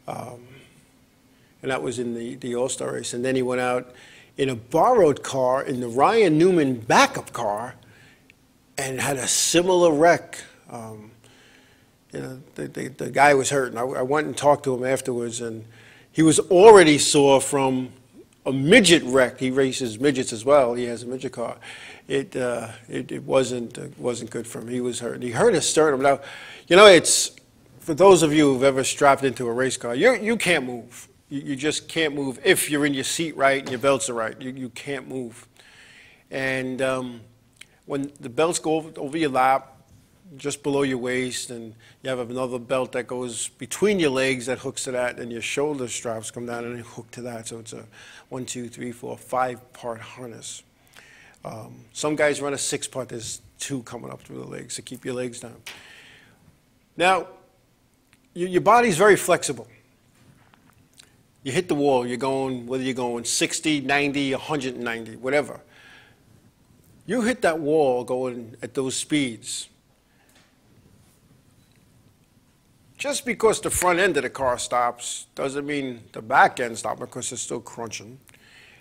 And that was in the All-Star race. And then he went out in a borrowed car, in the Ryan Newman backup car, and had a similar wreck. You know, the guy was hurt, and I went and talked to him afterwards, and he was already sore from a midget wreck. He races midgets as well. He has a midget car. It wasn't good for him. He was hurt. He hurt his sternum. Now, you know, it's for those of you who've ever strapped into a race car. You can't move. You just can't move if you're in your seat right and your belts are right. You can't move. And when the belts go over your lap, just below your waist, and you have another belt that goes between your legs that hooks to that, and your shoulder straps come down and hook to that. So it's a 1, 2, 3, 4, 5-part harness. Some guys run a 6-part. There's 2 coming up through the legs to keep your legs down. Now, your body's very flexible. You hit the wall, you're going, whether you're going 60, 90, 190, whatever. You hit that wall going at those speeds. Just because the front end of the car stops doesn't mean the back end stops, because it's still crunching.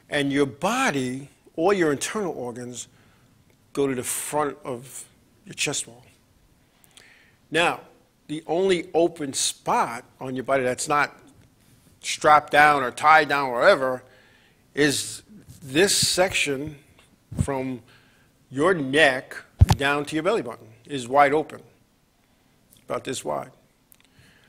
And your body, all your internal organs, go to the front of your chest wall. Now, the only open spot on your body that's not strapped down or tied down or whatever is this section from your neck down to your belly button is wide open, about this wide.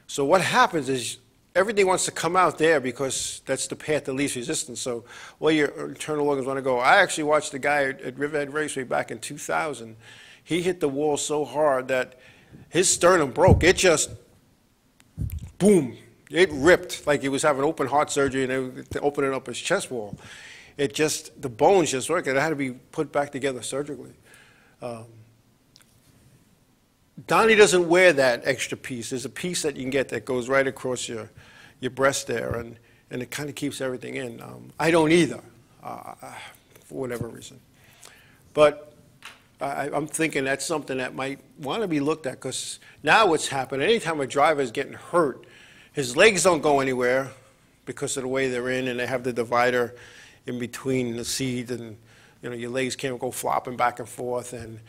So what happens is everything wants to come out there because that's the path of least resistance. So all your internal organs want to go. I actually watched a guy at Riverhead Raceway back in 2000. He hit the wall so hard that his sternum broke. It just, boom, it ripped like he was having open heart surgery and opening up his chest wall. It just, the bones just worked. It had to be put back together surgically. Donnie doesn't wear that extra piece. There's a piece that you can get that goes right across your breast there, and it kind of keeps everything in. I don't either, for whatever reason. But I'm thinking that's something that might want to be looked at, because now what's happened, anytime a driver is getting hurt, his legs don't go anywhere because of the way they're in, and they have the divider in between the seat, and your legs can't go flopping back and forth. And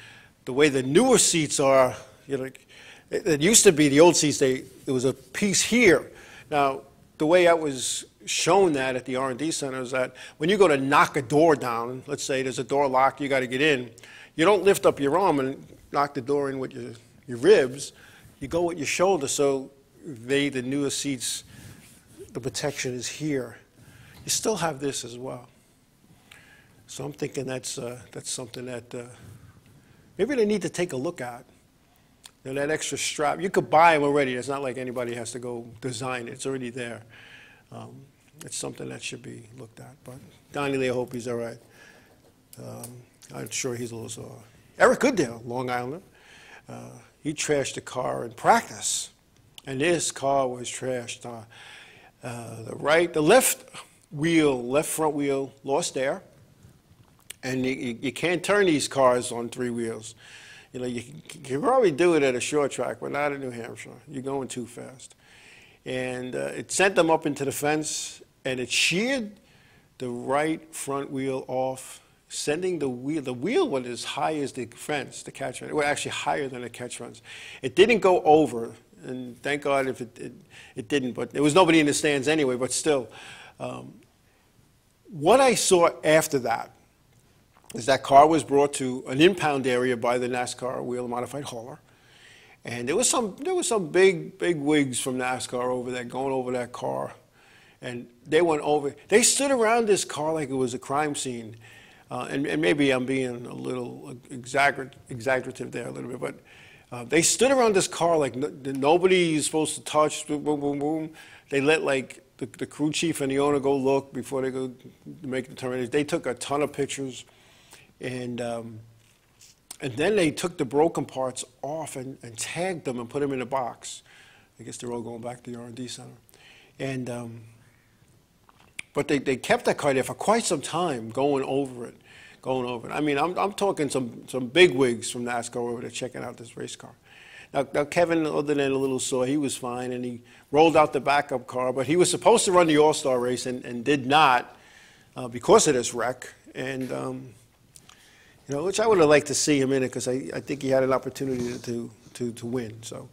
the way the newer seats are, it used to be the old seats, there was a piece here. Now, the way I was shown that at the R&D center is that when you go to knock a door down, let's say there's a door locked, you got to get in, you don't lift up your arm and knock the door in with your ribs. You go with your shoulder. So the newer seats, the protection is here. You still have this as well. So I'm thinking that's something that maybe they need to take a look at. That extra strap, you could buy them already. It's not like anybody has to go design it. It's already there. It's something that should be looked at. But Donnie Lee, I hope he's all right. I'm sure he's a little sore. Eric Goodale, Long Islander, he trashed the car in practice. And this car was trashed. The left front wheel lost air. And you can't turn these cars on 3 wheels. You can probably do it at a short track, but not in New Hampshire. You're going too fast. And it sent them up into the fence, and it sheared the right front wheel off, sending the wheel went as high as the fence, the catch fence. Well, actually higher than the catch fence. It didn't go over, and thank God if it didn't, but there was nobody in the stands anyway, but still. What I saw after that is that car was brought to an impound area by the NASCAR Wheel Modified Hauler. And there was some big wigs from NASCAR over there going over that car. And they went over, they stood around this car like it was a crime scene. And maybe I'm being a little exaggerative there a little bit, but they stood around this car like nobody is supposed to touch, boom, boom, boom, boom. They let like the crew chief and the owner go look before they go make the determination. They took a ton of pictures. And then they took the broken parts off and tagged them and put them in a box. I guess they're all going back to the R&D center. And, but they kept that car there for quite some time, going over it. I mean, I'm talking some big wigs from NASCAR over there checking out this race car. Now Kevin, other than a little sore, he was fine, and he rolled out the backup car. But he was supposed to run the All-Star race and did not because of this wreck. And which I would have liked to see him in it, because I think he had an opportunity to win. So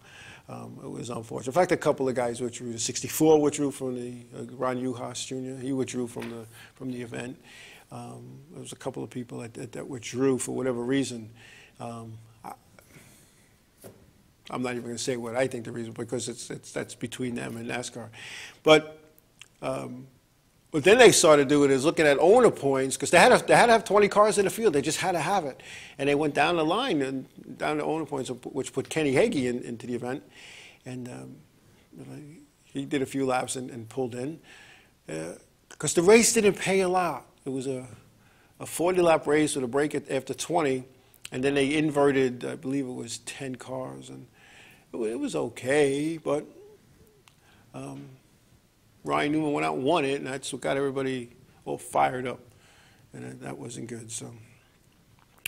it was unfortunate. In fact, a couple of guys withdrew. 64 withdrew from the Ron Uhas Jr. He withdrew from the event. There was a couple of people that withdrew for whatever reason. I'm not even going to say what I think the reason, because that's between them and NASCAR. But But then they started doing is looking at owner points because they had to have 20 cars in the field. They just had to have it, and they went down the line and down to owner points, which put Kenny Hagee into the event, and he did a few laps and pulled in because the race didn't pay a lot. It was a 40-lap race with a break after 20, and then they inverted. I believe it was 10 cars, and it was okay, but. Ryan Newman went out and won it, and that's what got everybody all fired up, and that wasn't good. So,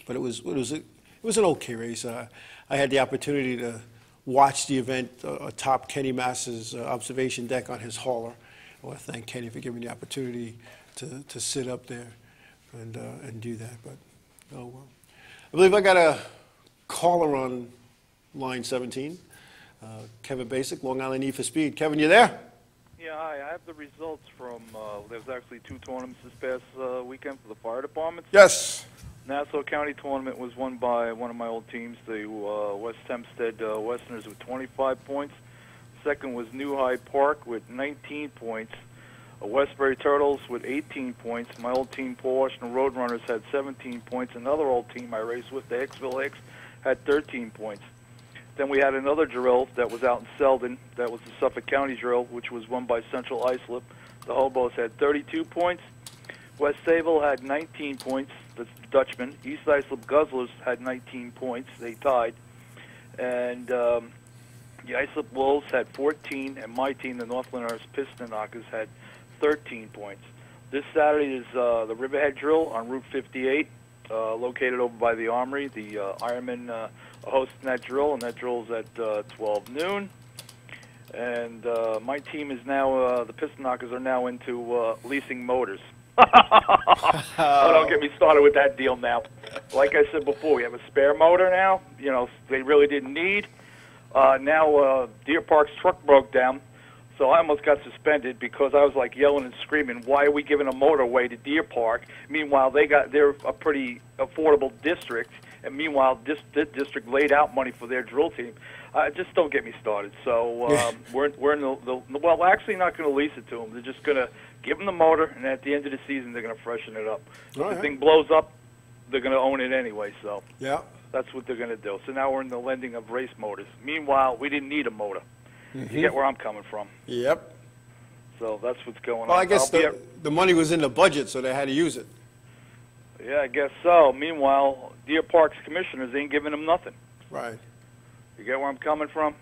but it was an okay race. I had the opportunity to watch the event atop Kenny Mass's observation deck on his hauler. I want to thank Kenny for giving me the opportunity to sit up there and do that. But oh well. I believe I got a caller on line 17, Kevin Basic, Long Island Need for Speed. Kevin, you there? Yeah, hi. I have the results from, there was actually 2 tournaments this past weekend for the fire departments. Yes. Nassau County tournament was won by one of my old teams, the West Hempstead Westerners with 25 points. Second was New Hyde Park with 19 points. Westbury Turtles with 18 points. My old team, Paul Washington Roadrunners, had 17 points. Another old team I raced with, the Hicksville Hicks, had 13 points. Then we had another drill that was out in Selden. That was the Suffolk County drill, which was won by Central Islip. The Hobos had 32 points. West Sayville had 19 points. That's the Dutchman. East Islip Guzzlers had 19 points. They tied. And the Islip Wolves had 14, and my team, the Northlanders Piston Knockers, had 13 points. This Saturday is the Riverhead drill on Route 58, located over by the Armory. The Ironman hosting that drill, and that drill's at 12 noon. And my team is now, the Piston Knockers are now into leasing motors. Oh, don't get me started with that deal now. Like I said before, we have a spare motor now. You know, they really didn't need. Now Deer Park's truck broke down, so I almost got suspended because I was like yelling and screaming, "Why are we giving a motor away to Deer Park?" Meanwhile, they're a pretty affordable district. And meanwhile, this district laid out money for their drill team. Just don't get me started. So we're in the well, we're actually not going to lease it to them. They're just going to give them the motor, and at the end of the season, they're going to freshen it up. If the thing blows up, they're going to own it anyway. So yeah, that's what they're going to do. So now we're in the lending of race motors. Meanwhile, we didn't need a motor. You get where I'm coming from. Yep. So that's what's going on. Well, I guess the money was in the budget, so they had to use it. Yeah, I guess so. Meanwhile, Deer Park's commissioners ain't giving them nothing. Right. You get where I'm coming from?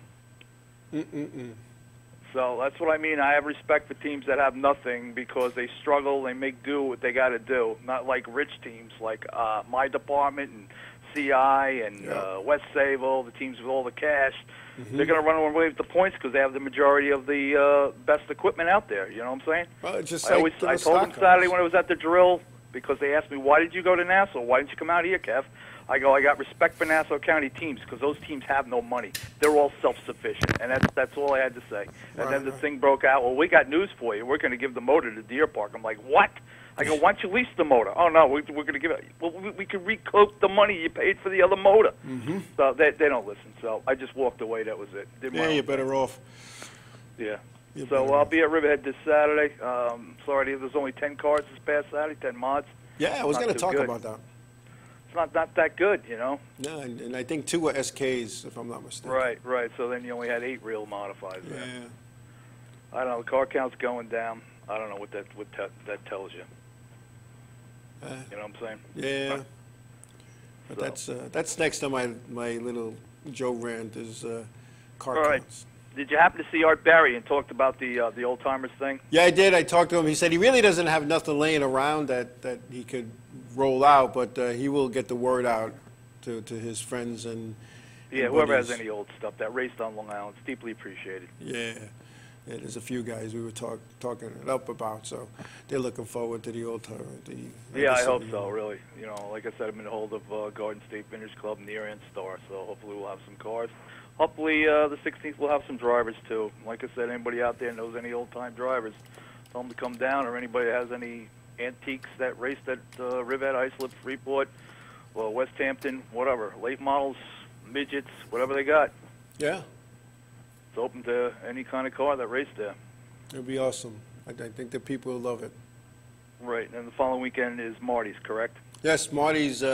So that's what I mean. I have respect for teams that have nothing because they struggle, they make do what they got to do. Not like rich teams like my department and CI and West Sayville, the teams with all the cash. They're going to run away with the points because they have the majority of the best equipment out there. You know what I'm saying? Well, it's just I told them Saturday when I was at the drill, because they asked me, why did you go to Nassau? Why didn't you come out here, Kev? I go, I got respect for Nassau County teams because those teams have no money. They're all self-sufficient, and that's all I had to say. And then the thing broke out, well, we got news for you. We're going to give the motor to Deer Park. I'm like, what? I go, why don't you lease the motor? Oh, no, we're going to give it. Well, we can recoup the money you paid for the other motor. So they don't listen. So I just walked away. That was it. Yeah, you're better off. Yeah. So I'll be at Riverhead this Saturday. Sorry, there's only 10 cars this past Saturday, 10 mods. Yeah, I was going to talk about that. It's not that good, you know. No, and I think 2 were SKs, if I'm not mistaken. Right. So then you only had 8 real modifieds there. Yeah. I don't know. The car count's going down. I don't know what that tells you. You know what I'm saying? Yeah. But that's next on my little Joe rant is car All right. counts. Did you happen to see Art Barry and talked about the old timers thing? Yeah, I did. I talked to him. He said he really doesn't have nothing laying around that he could roll out, but he will get the word out to his friends and whoever has any old stuff that raced on Long Island. It's deeply appreciated. Yeah, there's a few guys we were talking it up about, so they're looking forward to the old time. Yeah, I hope so. Really, you know, like I said, I'm in hold of Garden State Vintage Club near and Star, so hopefully we'll have some cars. Hopefully the 16th we'll have some drivers too. Like I said, anybody out there knows any old-time drivers, tell them to come down, or anybody that has any antiques that raced at Rivet, Islip, Freeport, well, West Hampton, whatever, late models, midgets, whatever they got. Yeah. It's open to any kind of car that raced there. It'd be awesome. I think the people will love it. Right, and the following weekend is Marty's, correct? Yes, Marty's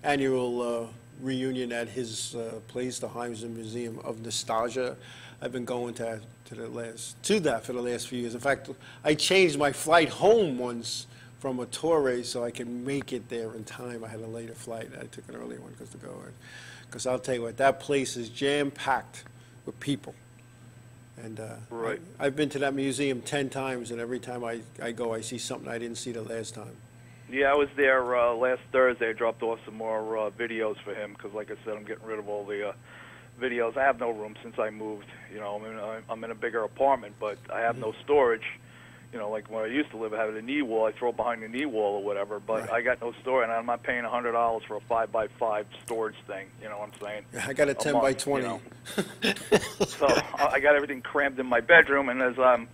annual reunion at his place, the Heimsen Museum of Nostalgia. I've been going to that for the last few years. In fact, I changed my flight home once from a tour race so I can make it there in time. I had a later flight. I took an earlier one because I'll tell you what, that place is jam-packed with people. And right. I've been to that museum 10 times, and every time I go, I see something I didn't see the last time. Yeah, I was there last Thursday. I dropped off some more videos for him because, like I said, I'm getting rid of all the videos. I have no room since I moved. You know, I'm in a bigger apartment, but I have no storage. You know, like when I used to live, I had a knee wall. I throw it behind the knee wall or whatever, but Right. I got no storage, and I'm not paying $100 for a 5x5 storage thing. You know what I'm saying? I got a 10 by 20. You know? So I got everything crammed in my bedroom, and as I'm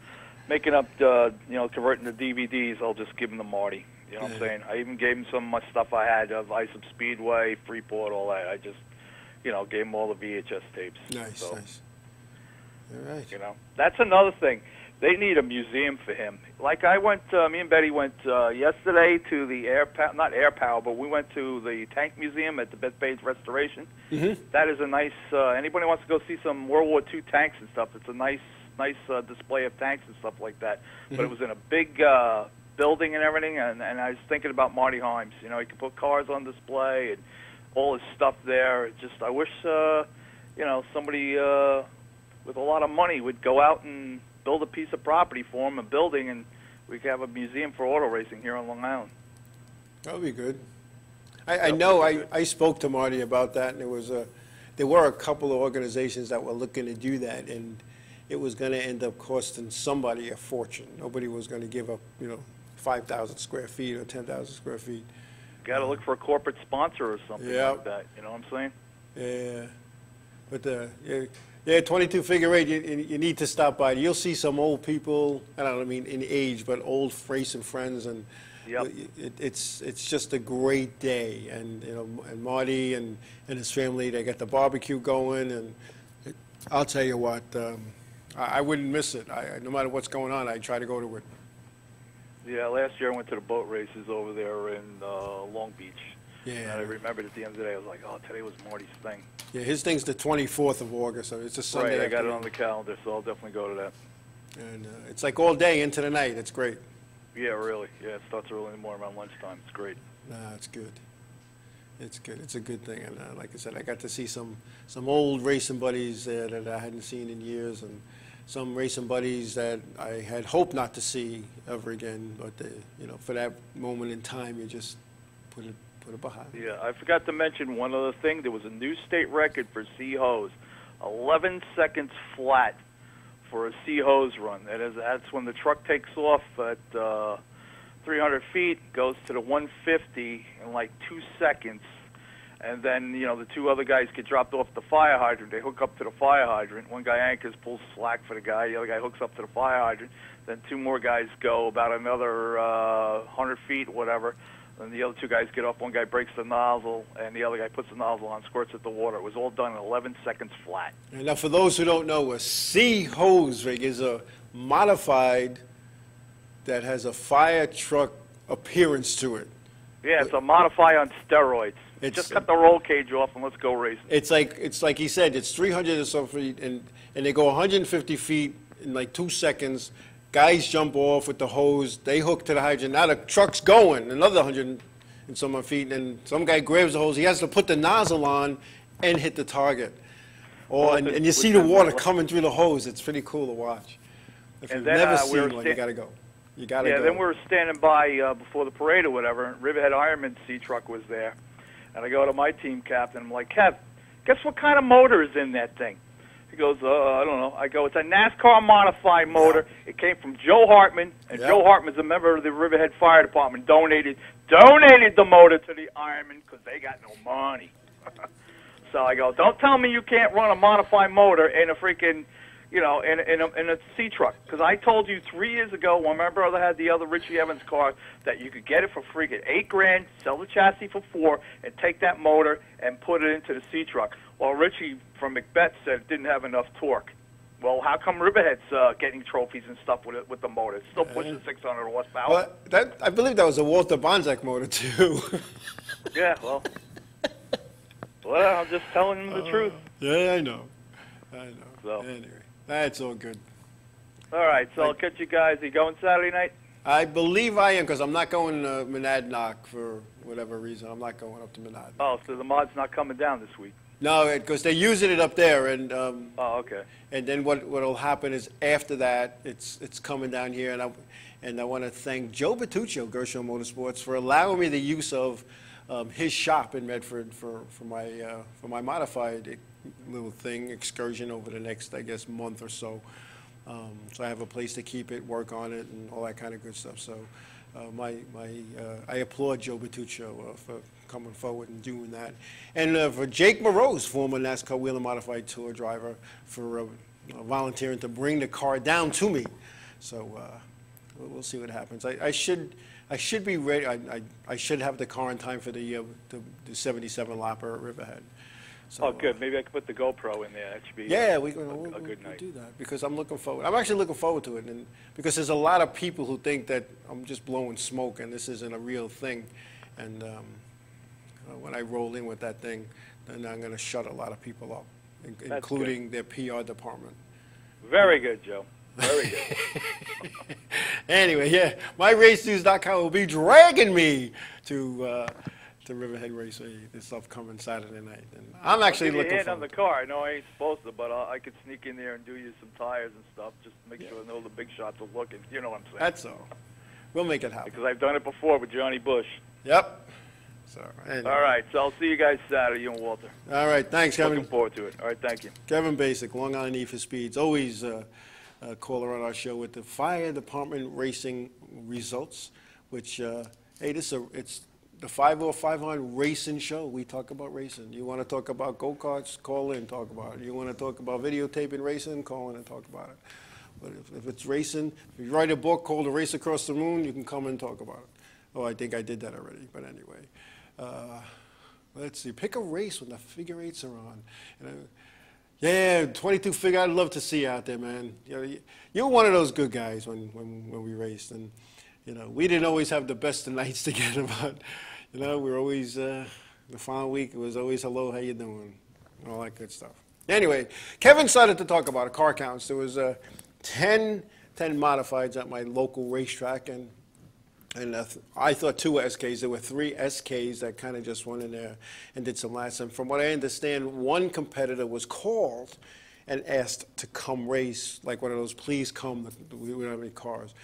making up, converting the DVDs, I'll just give them to Marty. You know what I'm saying? I even gave him some of my stuff I had of Ice Up Speedway, Freeport, all that. I just, gave him all the VHS tapes. Nice, so, nice. All right. That's another thing. They need a museum for him. Like I went, me and Betty went yesterday to the not Air Power, but we went to the Tank Museum at the Bethpage Restoration. Mm-hmm. That is a nice, anybody wants to go see some World War II tanks and stuff, it's a nice display of tanks and stuff like that. Mm-hmm. But it was in a big building and everything, and I was thinking about Marty Himes. He could put cars on display and all his stuff there. I wish, somebody with a lot of money would go out and build a piece of property for him, a building, and we could have a museum for auto racing here on Long Island. That would be good. I know I spoke to Marty about that, and there were a couple of organizations that were looking to do that, and it was going to end up costing somebody a fortune. Nobody was going to give up, 5,000 square feet or 10,000 square feet. Got to look for a corporate sponsor or something like that. You know what I'm saying? Yeah, but 22 figure eight. You need to stop by. You'll see some old people. I don't mean in age, but old racing friends, and yep. it's just a great day. And and Marty and his family, they got the barbecue going, and I'll tell you what, I wouldn't miss it. No matter what's going on, I try to go to it. Yeah, last year I went to the boat races over there in Long Beach. Yeah. And I remembered at the end of the day, I was like, oh, today was Marty's thing. Yeah, his thing's the 24th of August, so it's a Sunday. Right, I got it afternoon. on the calendar, so I'll definitely go to that. And it's like all day into the night. It's great. Yeah, really. Yeah, it starts early in the morning around lunchtime. It's great. It's good. It's good. It's a good thing. And like I said, I got to see some old racing buddies there that I hadn't seen in years, and some racing buddies that I had hoped not to see ever again. But for that moment in time, you just put it behind. Yeah, I forgot to mention one other thing. There was a new state record for C-hose, 11 seconds flat for a C-hose run. That's when the truck takes off at 300 feet, goes to the 150 in like 2 seconds, and then the two other guys get dropped off the fire hydrant. They hook up to the fire hydrant. One guy anchors, pulls slack for the guy. The other guy hooks up to the fire hydrant. Then two more guys go about another 100 feet, whatever. And the other two guys get up. One guy breaks the nozzle, and the other guy puts the nozzle on, squirts at the water. It was all done in 11 seconds flat. And now, for those who don't know, a C-hose rig is a modified that has a fire truck appearance to it. Yeah, it's a modify on steroids. Just cut the roll cage off and let's go racing. It's like he said, it's 300 or so feet, and they go 150 feet in like 2 seconds. Guys jump off with the hose. They hook to the hydrant. Now the truck's going another 100 and some odd feet, and some guy grabs the hose. He has to put the nozzle on and hit the target. And you see the water coming through the hose. It's pretty cool to watch. If you've never seen one, you got to go. You got to go. Yeah, then we were standing by before the parade or whatever, and Riverhead Ironman C-Truck was there. And I go to my team captain. I'm like, Kev, guess what kind of motor is in that thing? He goes, I don't know. I go, it's a NASCAR modified motor. Yeah. It came from Joe Hartman, and Joe Hartman's a member of the Riverhead Fire Department. Donated the motor to the Ironman because they got no money. So I go, don't tell me you can't run a modified motor in a freaking, in a C-truck. Because I told you 3 years ago when my brother had the other Richie Evans car that you could get it for freaking $8,000, sell the chassis for $4,000, and take that motor and put it into the C-truck. Well, Richie from Macbeth said it didn't have enough torque. Well, how come Riverhead's getting trophies and stuff with the motor? It's still pushing 600 horsepower. Well, I believe that was a Walter Bonzak motor too. Yeah, well, I'm just telling him the truth. Yeah, I know. So. Anyway, that's all good. All right, so I'll catch you guys. Are you going Saturday night? I believe I am, because I'm not going to Monadnock for whatever reason. I'm not going up to Monadnock. Oh, so the mod's not coming down this week? No, because they're using it up there, and Oh, okay. and then what'll happen is after that, it's coming down here, and I want to thank Joe Bertuccio, Gershon Motorsports, for allowing me the use of his shop in Medford for my modified little thing excursion over the next, I guess, month or so. So I have a place to keep it, work on it, and all that kind of good stuff. So I applaud Joe Bertuccio for coming forward and doing that. And for Jake Morose, former NASCAR Wheel and Modified Tour driver, for volunteering to bring the car down to me. So we'll see what happens. I should be ready. I should have the car in time for the 77 lapper at Riverhead. So, Oh, good. Maybe I could put the GoPro in there. That should be we'll good night. do that, because I'm looking forward. I'm actually looking forward to it, and because there's a lot of people who think that I'm just blowing smoke and this isn't a real thing. And when I roll in with that thing, then I'm going to shut a lot of people up, including their PR department. Very good, Joe. Very good. Anyway, yeah, myracenews.com will be dragging me to Riverhead Raceway this upcoming Saturday night, and I'm actually looking hand forward. on the car. I know I ain't supposed to, but I could sneak in there and do you some tires and stuff, just to make sure I know the big shots are looking. You know what I'm saying? That's all. We'll make it happen. Because I've done it before with Johnny Bush. Yep. So, anyway. All right, so I'll see you guys Saturday, you and Walter. All right, thanks, Kevin. Looking forward to it. All right, thank you. Kevin Basic, Long Island E for Speeds, always a caller on our show with the fire department racing results, which, hey, it's the 505 racing show. We talk about racing. You want to talk about go-karts, call in, talk about it. You want to talk about videotaping racing, call in and talk about it. But if it's racing, if you write a book called A Race Across the Moon, you can come and talk about it. Oh, I think I did that already, but anyway. Let's see, pick a race when the figure eights are on. Yeah, 22 figure, I'd love to see you out there, man. You're one of those good guys when we raced. And, we didn't always have the best of nights together, but, we were always, the following week, it was always, hello, how you doing? And all that good stuff. Anyway, Kevin started to talk about car counts. There was 10 modifieds at my local racetrack, and I thought 2 SKs. There were 3 SKs that kind of just went in there and did some laps. And from what I understand, one competitor was called and asked to come race, like one of those, please come, we don't have any cars.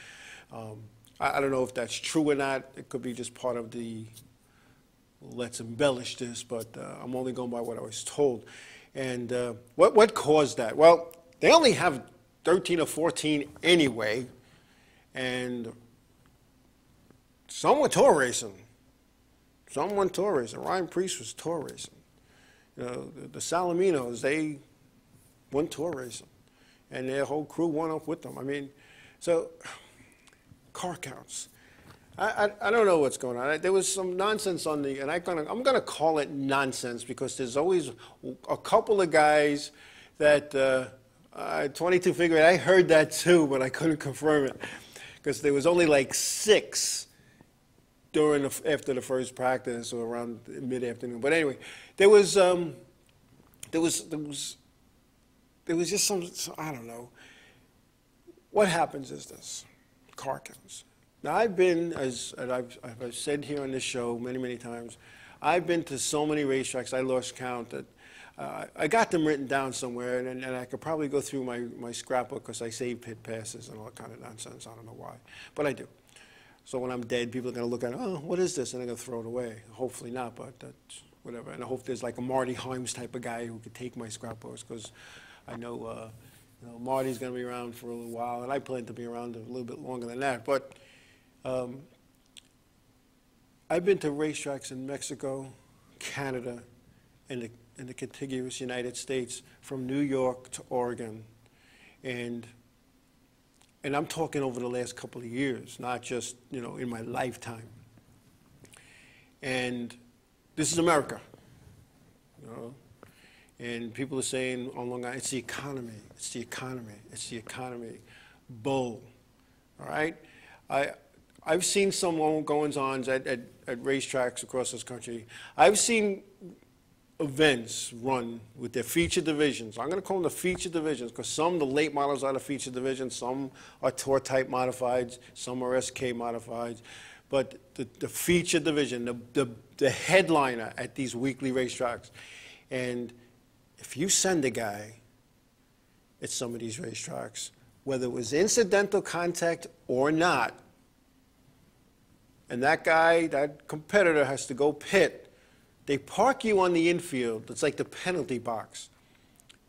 I don't know if that's true or not. It could be just part of the let's embellish this, but I'm only going by what I was told. And what caused that? Well, they only have 13 or 14 anyway, and some were tour racing. Some went tour racing. Ryan Priest was tour racing. The Salaminos, they went tour racing, and their whole crew went up with them. I mean, so car counts. I don't know what's going on. There was some nonsense on the, and I'm gonna call it nonsense, because there's always a couple of guys that 22 figure. I heard that too, but I couldn't confirm it, because there was only like 6 after the first practice, or around mid-afternoon. But anyway, there was just some, I don't know. What happens is this: car counts. Now, I've been, as I've said here on this show many times, I've been to so many racetracks, I lost count, that I got them written down somewhere, and I could probably go through my scrapbook, because I save pit passes and all that kind of nonsense. I don't know why, but I do. So when I'm dead, people are going to look at it, oh, what is this? And they're going to throw it away. Hopefully not, but that's whatever. And I hope there's like a Marty Himes type of guy who could take my scrapbooks, because I know, Marty's going to be around for a little while, and I plan to be around a little bit longer than that. But I've been to racetracks in Mexico, Canada, and the contiguous United States, from New York to Oregon, and I'm talking over the last couple of years, not just, in my lifetime. And this is America, And people are saying on Long Island, it's the economy, it's the economy, it's the economy. Bull, all right? I've seen some goings-ons at racetracks across this country. I've seen events run with their feature divisions. I'm going to call them the feature divisions because some, the late models are the feature divisions, some are tour-type modifieds, some are SK modifieds. But the feature division, the headliner at these weekly racetracks. And if you send a guy at some of these racetracks, whether it was incidental contact or not, and that guy, that competitor has to go pit, they park you on the infield. It's like the penalty box.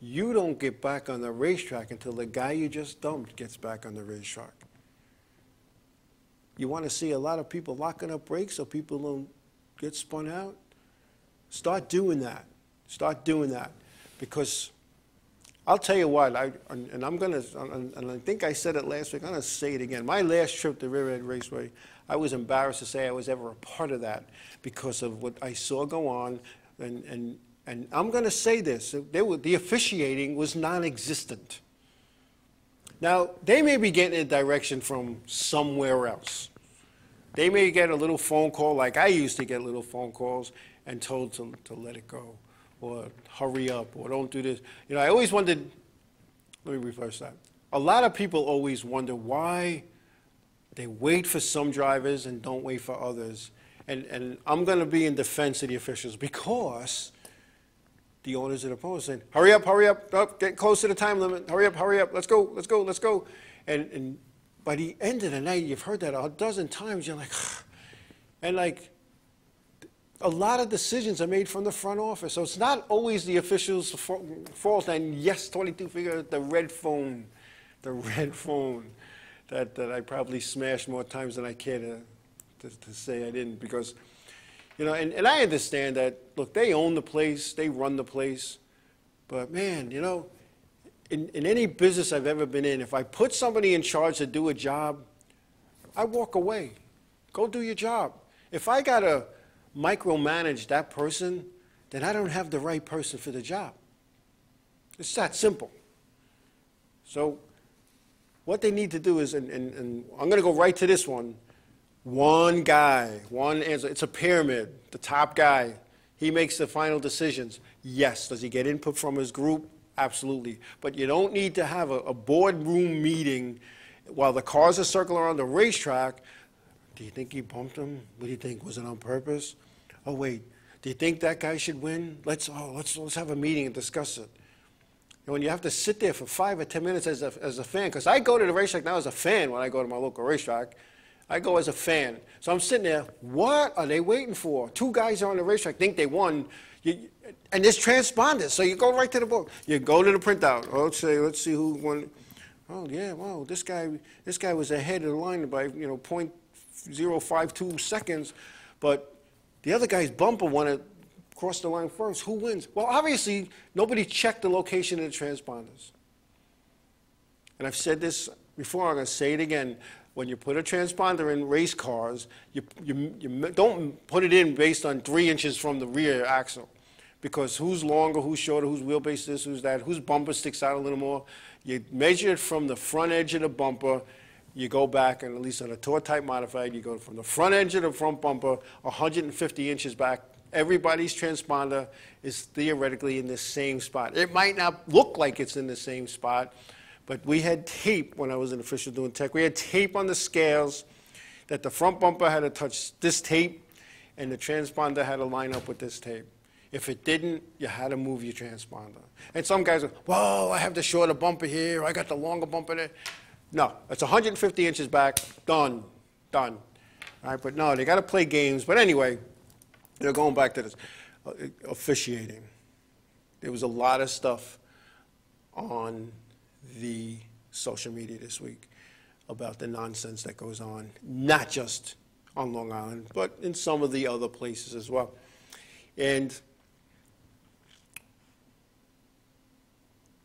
You don't get back on the racetrack until the guy you just dumped gets back on the racetrack. You want to see a lot of people locking up brakes so people don't get spun out? Start doing that. Start doing that. Because I'll tell you what, and I'm going to, and I think I said it last week, I'm going to say it again. My last trip to Riverhead Raceway, I was embarrassed to say I was ever a part of that because of what I saw go on. And I'm going to say this, the officiating was non-existent. Now, they may be getting a direction from somewhere else. They may get a little phone call, like I used to get little phone calls, and told to let it go, or hurry up, or don't do this. You know, I always wondered, let me reverse that. A lot of people always wonder why they wait for some drivers and don't wait for others. And I'm going to be in defense of the officials because the owners of the post saying, hurry up, oh, get close to the time limit, hurry up, let's go, let's go, let's go. And by the end of the night, you've heard that a dozen times, you're like, and like, a lot of decisions are made from the front office. So it's not always the officials' fault. And yes, 22 figure, the red phone that I probably smashed more times than I care to say I didn't. Because, you know, and I understand that, look, they own the place, they run the place. But man, you know, in any business I've ever been in, if I put somebody in charge to do a job, I walk away. Go do your job. If I got to micromanage that person, then I don't have the right person for the job. It's that simple. So what they need to do is, and I'm going to go right to this one, one guy, one answer. It's a pyramid. The top guy, he makes the final decisions. Yes. Does he get input from his group? Absolutely. But you don't need to have a boardroom meeting while the cars are circling around the racetrack. Do you think he bumped him? What do you think? Was it on purpose? Oh, wait. Do you think that guy should win? Let's have a meeting and discuss it. And when you have to sit there for 5 or 10 minutes as a fan, because I go to the racetrack now as a fan when I go to my local racetrack. I go as a fan. So I'm sitting there, what are they waiting for? 2 guys are on the racetrack, think they won. And there's transponders, so you go right to the book. You go to the printout. Okay, let's see who won. Oh, yeah, wow, this guy was ahead of the line by, you know, 0.052 seconds, but the other guy's bumper wanted to cross the line first. Who wins? Well, obviously, nobody checked the location of the transponders. And I've said this before, I'm going to say it again. When you put a transponder in race cars, you don't put it in based on 3 inches from the rear axle. Because who's longer, who's shorter, whose wheelbase this, who's that, whose bumper sticks out a little more. You measure it from the front edge of the bumper. You go back, and at least on a tour-type modified, you go from the front edge of the front bumper 150 inches back. Everybody's transponder is theoretically in the same spot. It might not look like it's in the same spot, but we had tape when I was an official doing tech. We had tape on the scales that the front bumper had to touch this tape, and the transponder had to line up with this tape. If it didn't, you had to move your transponder. And some guys go, whoa, I have the shorter bumper here, I got the longer bumper there. No, it's 150 inches back, done. All right, but no, they got to play games. But anyway, they're going back to this officiating. There was a lot of stuff on the social media this week about the nonsense that goes on, not just on Long Island, but in some of the other places as well. And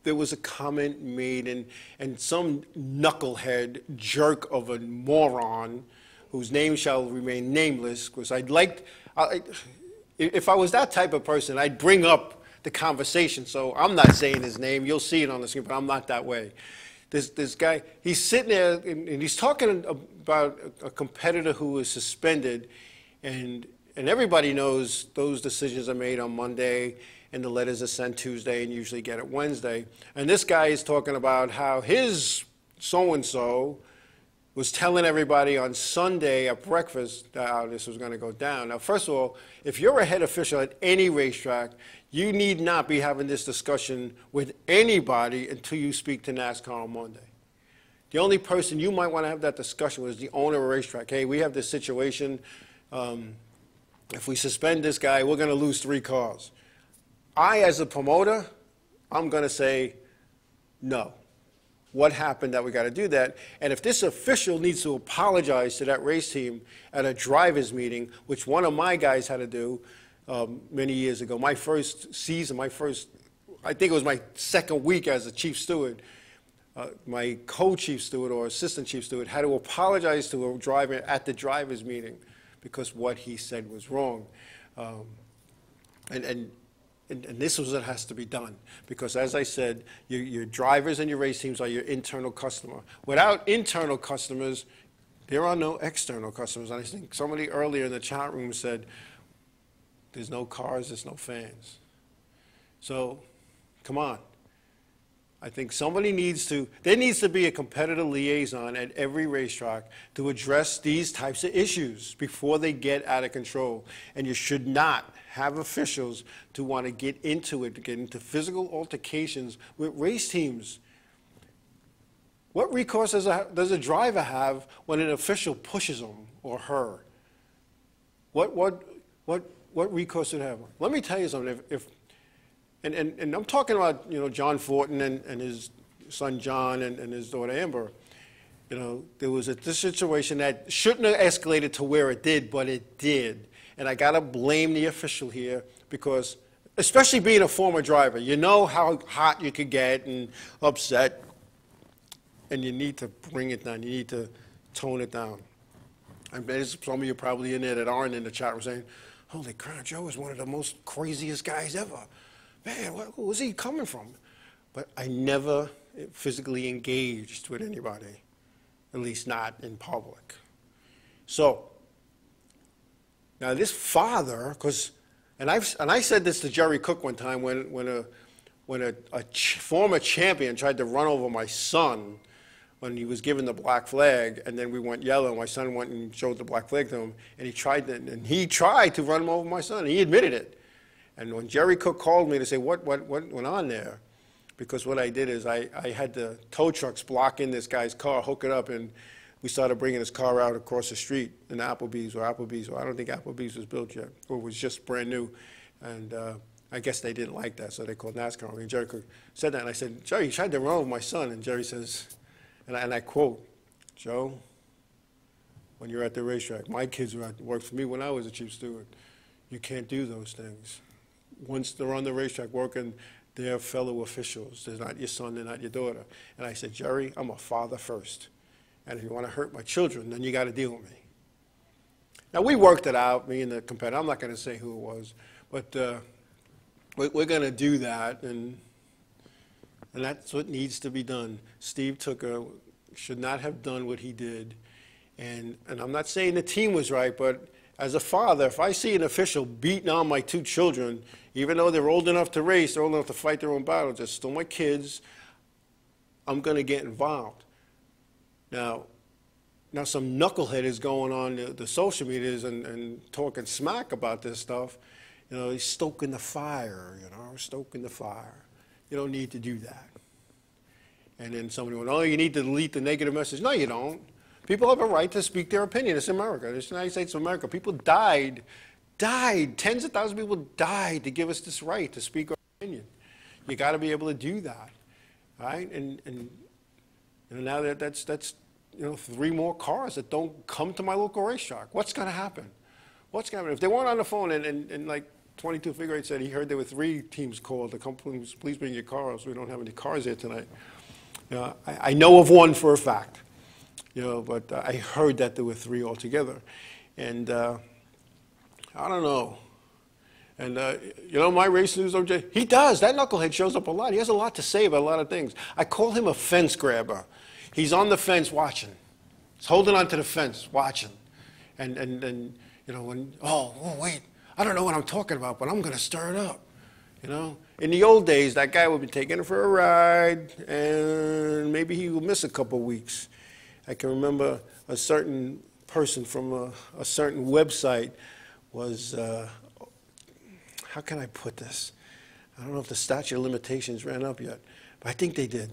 there was a comment made, and some knucklehead jerk of a moron, whose name shall remain nameless, because if I was that type of person, I'd bring up the conversation. So I'm not saying his name. You'll see it on the screen, but I'm not that way. This guy, he's sitting there and he's talking about a competitor who was suspended, and everybody knows those decisions are made on Monday and the letters are sent Tuesday and usually get it Wednesday. And this guy is talking about how his so-and-so was telling everybody on Sunday at breakfast how this was going to go down. Now, first of all, if you're a head official at any racetrack, you need not be having this discussion with anybody until you speak to NASCAR on Monday. The only person you might want to have that discussion with is the owner of a racetrack. Hey, we have this situation. If we suspend this guy, we're going to lose 3 cars. I, as a promoter, I'm going to say no. What happened that we got to do that? And if this official needs to apologize to that race team at a driver's meeting, which one of my guys had to do many years ago, my first season, I think it was my second week as a chief steward, my co-chief steward or assistant chief steward had to apologize to a driver at the driver's meeting because what he said was wrong. And this is what has to be done. Because as I said, your drivers and your race teams are your internal customer. Without internal customers, there are no external customers. And I think somebody earlier in the chat room said, there's no cars, there's no fans. So, come on. I think somebody there needs to be a competitor liaison at every racetrack to address these types of issues before they get out of control. And you should not have officials to want to get into it, to get into physical altercations with race teams. What recourse does a driver have when an official pushes him or her? What recourse do they have? Let me tell you something. And I'm talking about, John Fortin and his son John and his daughter Amber. There was this situation that shouldn't have escalated to where it did, but it did. And I got to blame the official here because, especially being a former driver, you know how hot you could get and upset, and you need to bring it down. You need to tone it down. I bet some of you probably in there that aren't in the chat room saying, holy crap, Joe is one of the most craziest guys ever. Man, where was he coming from? But I never physically engaged with anybody, at least not in public. So, now this father, and I said this to Jerry Cook one time when a former champion tried to run over my son when he was given the black flag, and then we went yellow, and my son went and showed the black flag to him, and he tried to run him over my son, and he admitted it. And when Jerry Cook called me to say what went on there, because what I did is I had the tow trucks block in this guy's car, hook it up, and we started bringing his car out across the street in Applebee's, or I don't think Applebee's was built yet, or was just brand new. And I guess they didn't like that, so they called NASCAR. And Jerry Cook said that, and I said, Jerry, you tried to run over my son. And Jerry says, and I quote, Joe, when you're at the racetrack, my kids worked for me when I was a chief steward. You can't do those things. Once they're on the racetrack working, they're fellow officials. They're not your son, they're not your daughter. And I said, Jerry, I'm a father first. And if you want to hurt my children, then you got to deal with me. Now, we worked it out, me and the competitor. I'm not going to say who it was, but we're going to do that, and that's what needs to be done. Steve should not have done what he did. And I'm not saying the team was right, but as a father, if I see an official beating on my 2 children, even though they're old enough to race, they're old enough to fight their own battles, they're still my kids, I'm going to get involved. Now some knucklehead is going on the social medias and talking smack about this stuff. He's stoking the fire, stoking the fire. You don't need to do that. And then somebody went, oh, you need to delete the negative message. No, you don't. People have a right to speak their opinion. It's America. It's the United States of America. People died. Tens of thousands of people died to give us this right to speak our opinion. You got to be able to do that, right? And now that's 3 more cars that don't come to my local racetrack. What's going to happen? What's going to happen? If they weren't on the phone and like 22 Figure 8 said he heard there were 3 teams called to come, please bring your cars. We don't have any cars here tonight. I know of one for a fact. But I heard that there were 3 altogether. And I don't know. And my race news, OJ, he does. That knucklehead shows up a lot. He has a lot to say about a lot of things. I call him a fence grabber. He's on the fence watching. He's holding onto the fence watching. And wait, I don't know what I'm talking about, but I'm going to stir it up. In the old days, that guy would be taking it for a ride, and maybe he would miss a couple weeks. I can remember a certain person from a certain website was, how can I put this? I don't know if the statute of limitations ran up yet, but I think they did.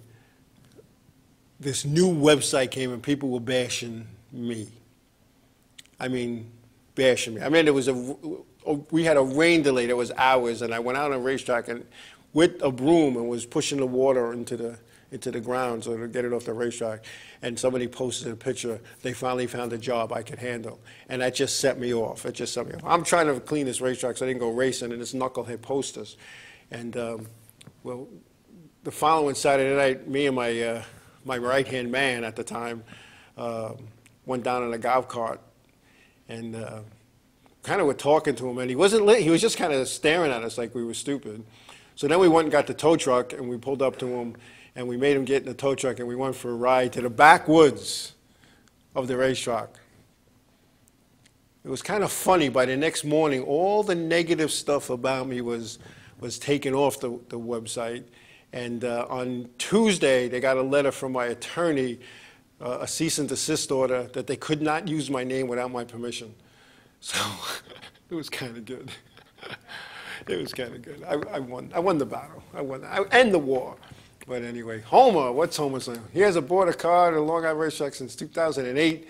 This new website came and people were bashing me. I mean, bashing me. I mean, we had a rain delay that was hours, and I went out on a racetrack and with a broom and was pushing the water into the ground so to get it off the racetrack. And somebody posted a picture. They finally found a job I could handle, and that just set me off. It just set me off. I'm trying to clean this racetrack so I didn't go racing, and this knucklehead posters. And well, the following Saturday night, me and my right-hand man at the time went down in a golf cart and kind of were talking to him, and he wasn't lit. He was just kind of staring at us like we were stupid. So then we went and got the tow truck, and we pulled up to him, and we made him get in the tow truck, and we went for a ride to the backwoods of the racetrack. It was kind of funny. By the next morning, all the negative stuff about me was taken off the website. And on Tuesday, they got a letter from my attorney, a cease and desist order, that they could not use my name without my permission. So it was kind of good. It was kind of good. I won the battle. I end the war. But anyway, Homer, what's Homer's name? He hasn't bought a car at a Long Island racetrack since 2008,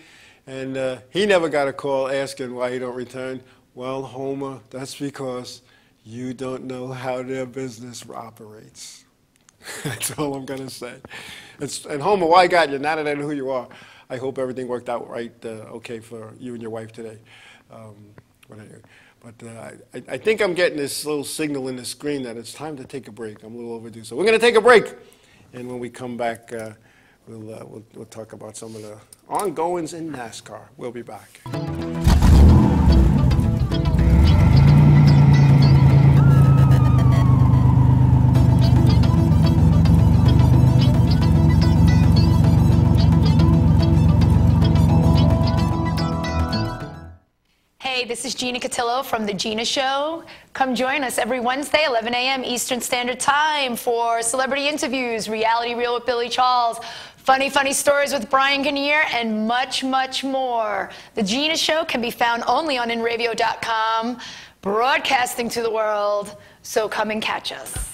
and he never got a call asking why he don't return. Well, Homer, that's because you don't know how their business operates. That's all I'm going to say. And Homer, why I got you? Now that I know who you are, I hope everything worked out right, okay for you and your wife today. But I think I'm getting this little signal in the screen that it's time to take a break. I'm a little overdue. So we're going to take a break. And when we come back, we'll talk about some of the ongoings in NASCAR. We'll be back. Hey, this is Gina Cotillo from The Gina Show. Come join us every Wednesday, 11 a.m. Eastern Standard Time for celebrity interviews, Reality Reel with Billy Charles, funny stories with Brian Kinnear, and much, much more. The Gina Show can be found only on InRadio.com, broadcasting to the world, so come and catch us.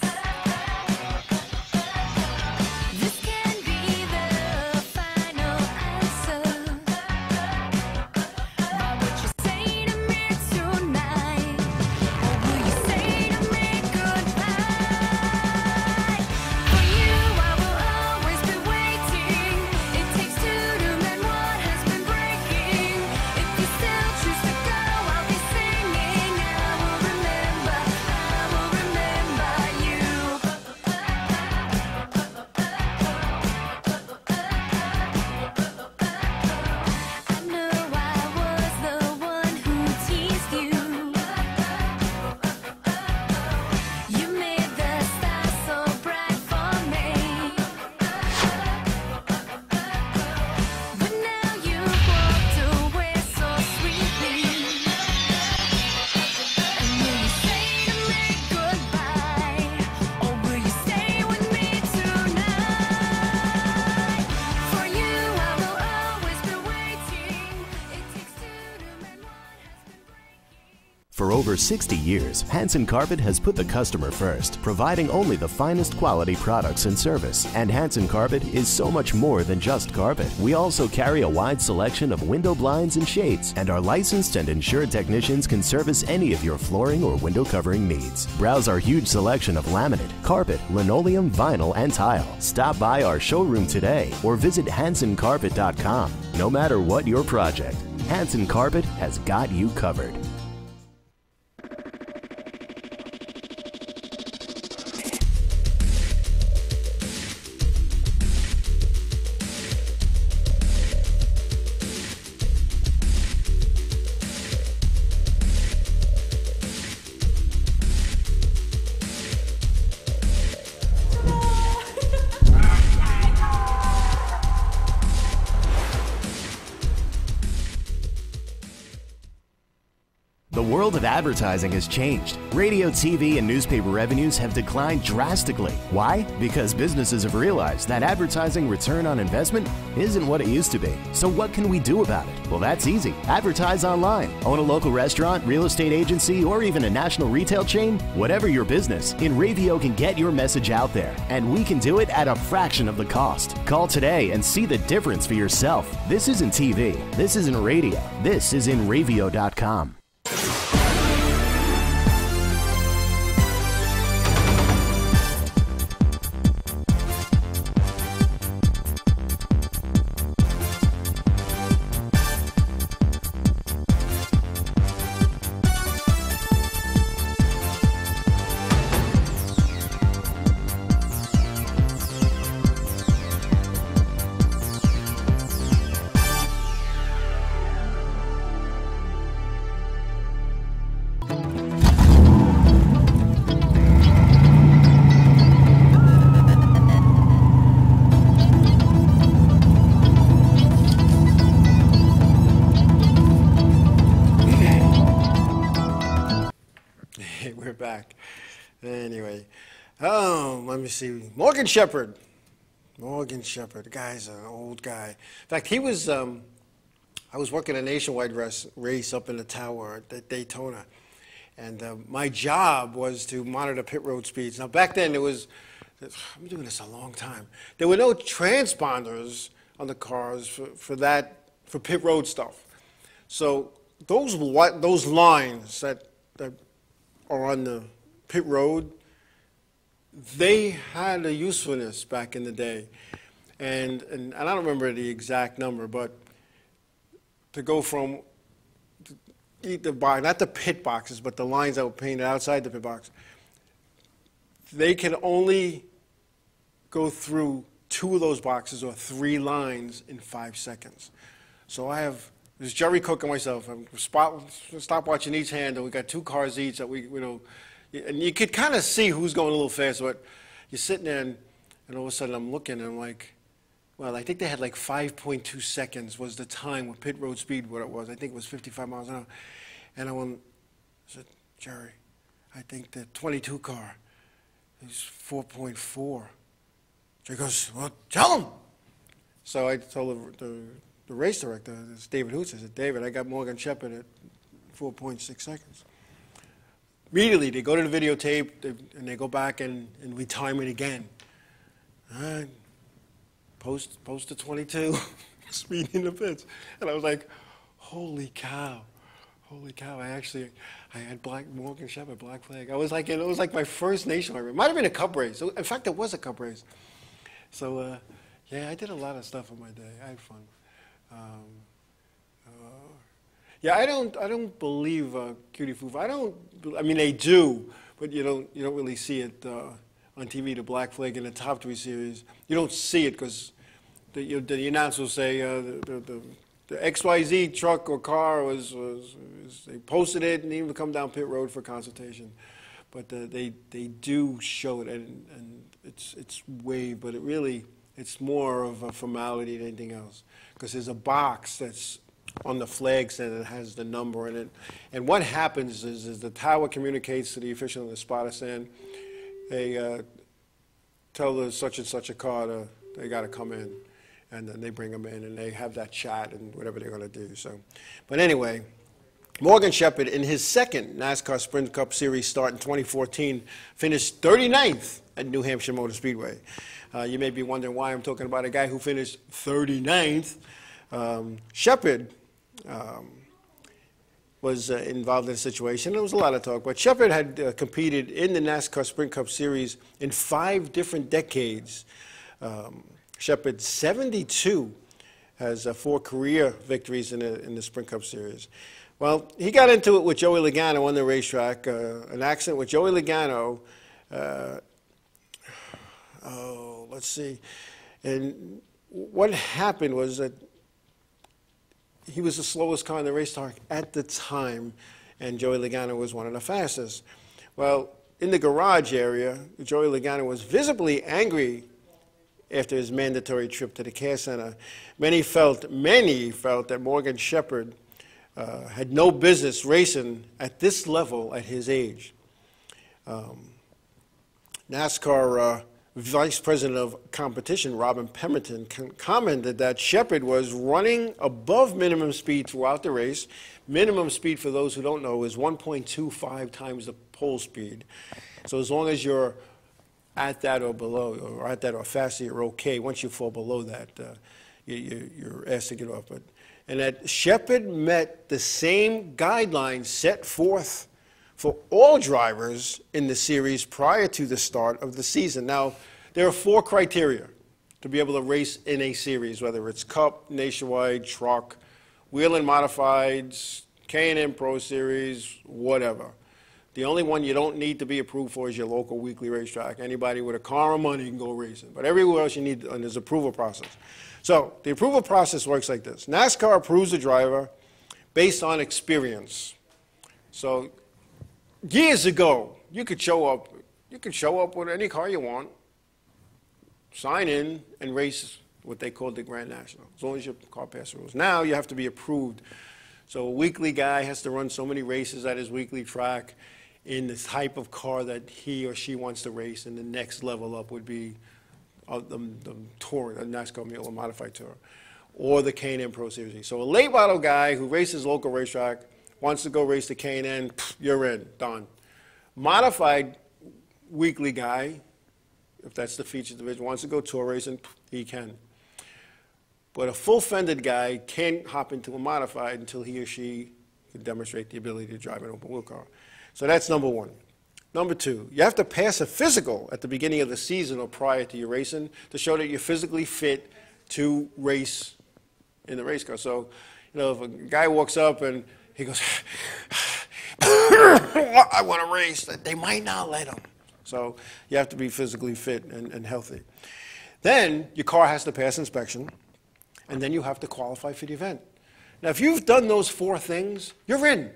For over 60 years, Hansen Carpet has put the customer first, providing only the finest quality products and service. And Hansen Carpet is so much more than just carpet. We also carry a wide selection of window blinds and shades, and our licensed and insured technicians can service any of your flooring or window covering needs. Browse our huge selection of laminate, carpet, linoleum, vinyl, and tile. Stop by our showroom today or visit HansenCarpet.com. No matter what your project, Hansen Carpet has got you covered. of advertising has changed. Radio, TV, and newspaper revenues have declined drastically. Why? Because businesses have realized that advertising return on investment isn't what it used to be. So what can we do about it? Well, that's easy. Advertise online. Own a local restaurant, real estate agency, or even a national retail chain? Whatever your business, InRavio can get your message out there, and we can do it at a fraction of the cost. Call today and see the difference for yourself. This isn't TV. This isn't radio. This is InRavio.com. We're back. Anyway, let me see. Morgan Shepherd. Morgan Shepherd. The guy's an old guy. In fact, he was, I was working a nationwide race up in the tower at Daytona. And my job was to monitor pit road speeds. Now, back then, there was, I'm doing this a long time. There were no transponders on the cars for pit road stuff. So those lines that are on the pit road, they had a usefulness back in the day. And I don't remember the exact number, but to go from the box, not the pit boxes, but the lines that were painted outside the pit box, they can only go through 2 of those boxes or 3 lines in 5 seconds. So I have, there's Jerry Cook and myself. Stopwatch in each hand, and we got 2 cars each that we, and you could kind of see who's going a little faster. But you're sitting there, and all of a sudden I'm looking, and I'm like, well, I think they had like 5.2 seconds was the time with pit road speed, what it was. I think it was 55 miles an hour. And I said, Jerry, I think the 22 car is 4.4. Jerry goes, well, tell him. So I told the race director, it's David Hoots, I said, David, I got Morgan Shepherd at 4.6 seconds. Immediately, they go to the videotape, and they go back, and we time it again. All right, post the 22, speed in the pits. And I was like, holy cow, I had Morgan Shepherd, black flag. It was like my first nationwide race. It might have been a cup race. In fact, it was a cup race. So, yeah, I did a lot of stuff on my day. I had fun. Yeah, I don't believe Cutie Foo. I mean, they do, but you don't really see it on TV. The black flag in the top 3 series, you don't see it because the announcer will say the XYZ truck or car was they posted it and even come down pit road for consultation, but they do show it and it's waved, but it's more of a formality than anything else because there's a box that's on the flags and it has the number in it. And what happens is the tower communicates to the official in the spotter stand. They tell the such and such a car they got to come in, and then they bring them in and they have that chat and whatever they're going to do. So, but anyway, Morgan Shepherd in his second NASCAR Sprint Cup Series start in 2014 finished 39th at New Hampshire Motor Speedway. You may be wondering why I'm talking about a guy who finished 39th. Shepherd was involved in a situation. There was a lot of talk, but Shepherd had competed in the NASCAR Sprint Cup Series in 5 different decades. Shepherd, 72, has 4 career victories in the Sprint Cup Series. Well, he got into it with Joey Logano on the racetrack, an accident with Joey Logano. Let's see. And what happened was that he was the slowest car in the racetrack at the time, and Joey Logano was one of the fastest. Well, in the garage area, Joey Logano was visibly angry after his mandatory trip to the care center. Many felt that Morgan Shepherd had no business racing at this level at his age. NASCAR Vice President of Competition, Robin Pemberton, commented that Shepard was running above minimum speed throughout the race. Minimum speed, for those who don't know, is 1.25 times the pole speed. So as long as you're at that or below, or at that or faster, you're okay. Once you fall below that, you're asked to get off. And that Shepard met the same guidelines set forth for all drivers in the series prior to the start of the season. Now, there are 4 criteria to be able to race in a series, whether it's Cup, Nationwide, Truck, Whelen Modifieds, K&N Pro Series, whatever. The only one you don't need to be approved for is your local weekly racetrack. Anybody with a car or money can go racing. But everywhere else you need, and there's an approval process. So the approval process works like this. NASCAR approves a driver based on experience. So years ago, you could show up with any car you want, sign in, and race what they called the Grand National, as long as your car passed the rules. Now you have to be approved. So a weekly guy has to run so many races at his weekly track in the type of car that he or she wants to race, and the next level up would be the Tour, the NASCAR Whelen Modified Tour, or the K&N Pro Series. So a late model guy who races local racetrack wants to go race the K&N, you're in, done. Modified weekly guy, if that's the feature division, wants to go tour racing, he can. But a full-fended guy can't hop into a modified until he or she can demonstrate the ability to drive an open-wheel car. So that's number 1. Number 2, you have to pass a physical at the beginning of the season or prior to your racing to show that you're physically fit to race in the race car. So, you know, if a guy walks up and he goes, I want to race, they might not let him. So you have to be physically fit and healthy. Then your car has to pass inspection, and then you have to qualify for the event. Now, if you've done those 4 things, you're in.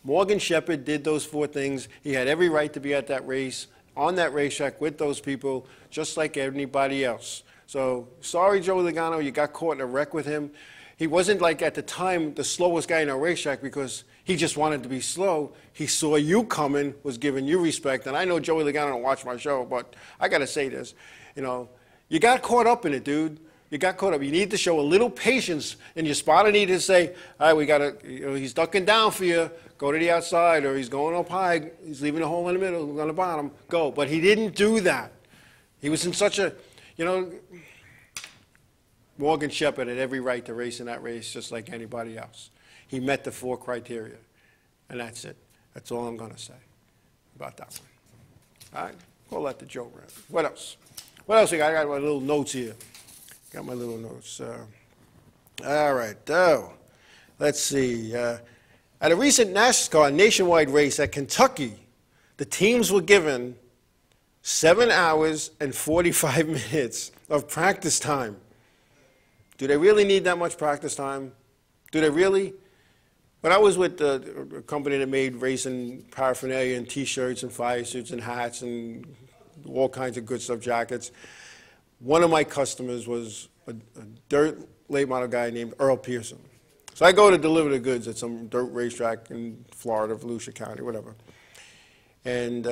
Morgan Shepard did those 4 things. He had every right to be at that race, on that racetrack with those people, just like anybody else. So sorry, Joey Logano, you got caught in a wreck with him. He wasn't, like, at the time, the slowest guy in our racetrack because he just wanted to be slow. He saw you coming, was giving you respect. And I know Joey Logano don't watch my show, but I got to say this. You know, you got caught up in it, dude. You got caught up. You need to show a little patience, and your spotter needed to say, all right, we got to, you know, he's ducking down for you. Go to the outside, or he's going up high. He's leaving a hole in the middle, on the bottom. Go. But he didn't do that. He was in such a, you know, Morgan Shepard had every right to race in that race just like anybody else. He met the 4 criteria, and that's it. That's all I'm going to say about that one. All right? Call that the Joe rant. What else? What else we got? I got my little notes here. Got my little notes. All right. Let's see. At a recent NASCAR nationwide race at Kentucky, the teams were given 7 hours and 45 minutes of practice time. Do they really need that much practice time? Do they really? When I was with a company that made racing paraphernalia and T-shirts and fire suits and hats and all kinds of good stuff, jackets, one of my customers was a dirt late model guy named Earl Pearson. So I go to deliver the goods at some dirt racetrack in Florida, Volusia County, whatever. And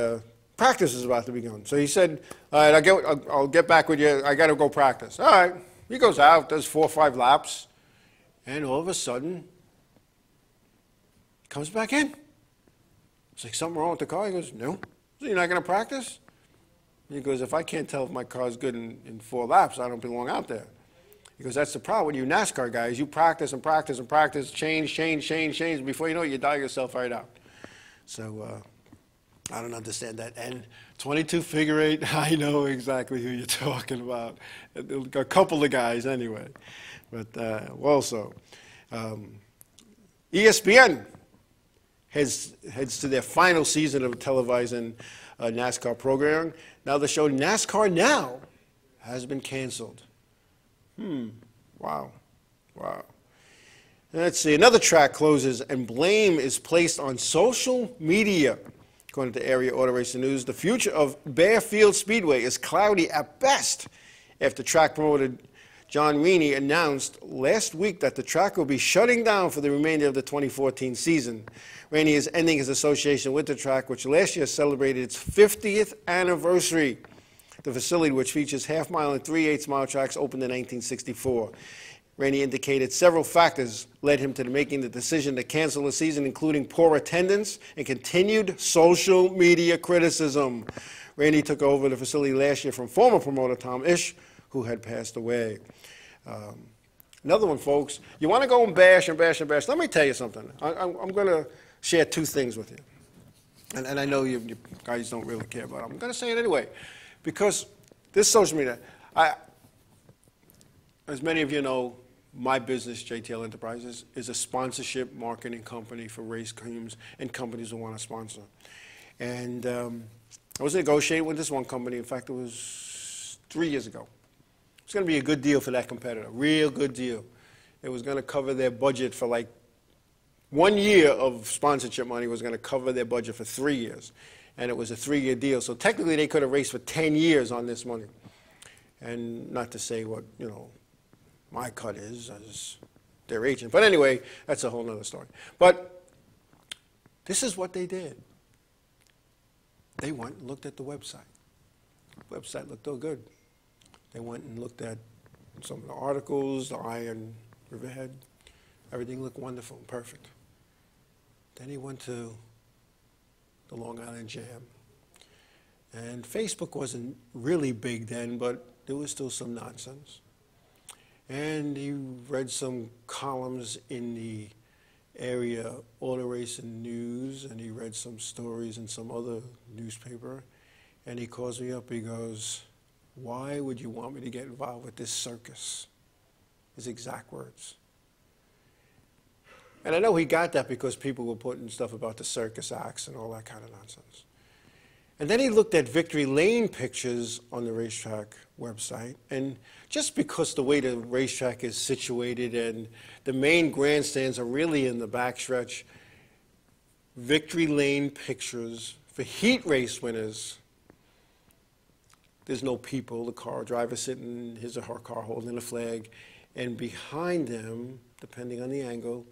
practice is about to begin. So he said, all right, I'll get back with you. I got to go practice. All right. He goes out, does 4 or 5 laps, and all of a sudden, comes back in. It's like, something wrong with the car? He goes, no. So you're not going to practice? He goes, if I can't tell if my car's good in 4 laps, I don't belong out there. He goes, that's the problem with you NASCAR guys. You practice and practice and practice, change. Before you know it, you die yourself right out. So I don't understand that. And 22 figure 8, I know exactly who you're talking about. A couple of guys anyway. But also, ESPN heads to their final season of televising NASCAR programming. Now the show NASCAR Now has been canceled. Wow. Let's see, another track closes and blame is placed on social media. According to Area Auto Racing News, the future of Bearfield Speedway is cloudy at best after track promoter John Reaney, announced last week that the track will be shutting down for the remainder of the 2014 season. Reaney is ending his association with the track, which last year celebrated its 50th anniversary. The facility, which features half-mile and 3/8-mile tracks, opened in 1964. Rainey indicated several factors led him to making the decision to cancel the season, including poor attendance and continued social media criticism. Rainey took over the facility last year from former promoter Tom Ish, who had passed away. Another one, folks, you want to go and bash and bash and bash. Let me tell you something. I'm going to share two things with you. And I know you guys don't really care about it. I'm going to say it anyway. Because this social media, as many of you know, my business, JTL Enterprises, is a sponsorship marketing company for race teams and companies who want to sponsor. And I was negotiating with this one company. In fact, it was 3 years ago. It's going to be a good deal for that competitor, real good deal. It was going to cover their budget for like 1 year of sponsorship money was going to cover their budget for 3 years. And it was a 3-year deal. So technically they could have raced for 10 years on this money. And not to say what, you know, my cut is as their agent. But anyway, that's a whole other story. But this is what they did. They went and looked at the website. The website looked all good. They went and looked at some of the articles, the Iron Riverhead. Everything looked wonderful and perfect. Then he went to the Long Island Jam. And Facebook wasn't really big then, but there was still some nonsense. And he read some columns in the area auto racing news, and he read some stories in some other newspaper. And he calls me up, he goes, "Why would you want me to get involved with this circus?" His exact words. And I know he got that because people were putting stuff about the circus acts and all that kind of nonsense. And then he looked at Victory Lane pictures on the racetrack website. And just because the way the racetrack is situated and the main grandstands are really in the backstretch, Victory Lane pictures for heat race winners, there's no people, the car driver sitting in his or her car holding a flag, and behind them, depending on the angle,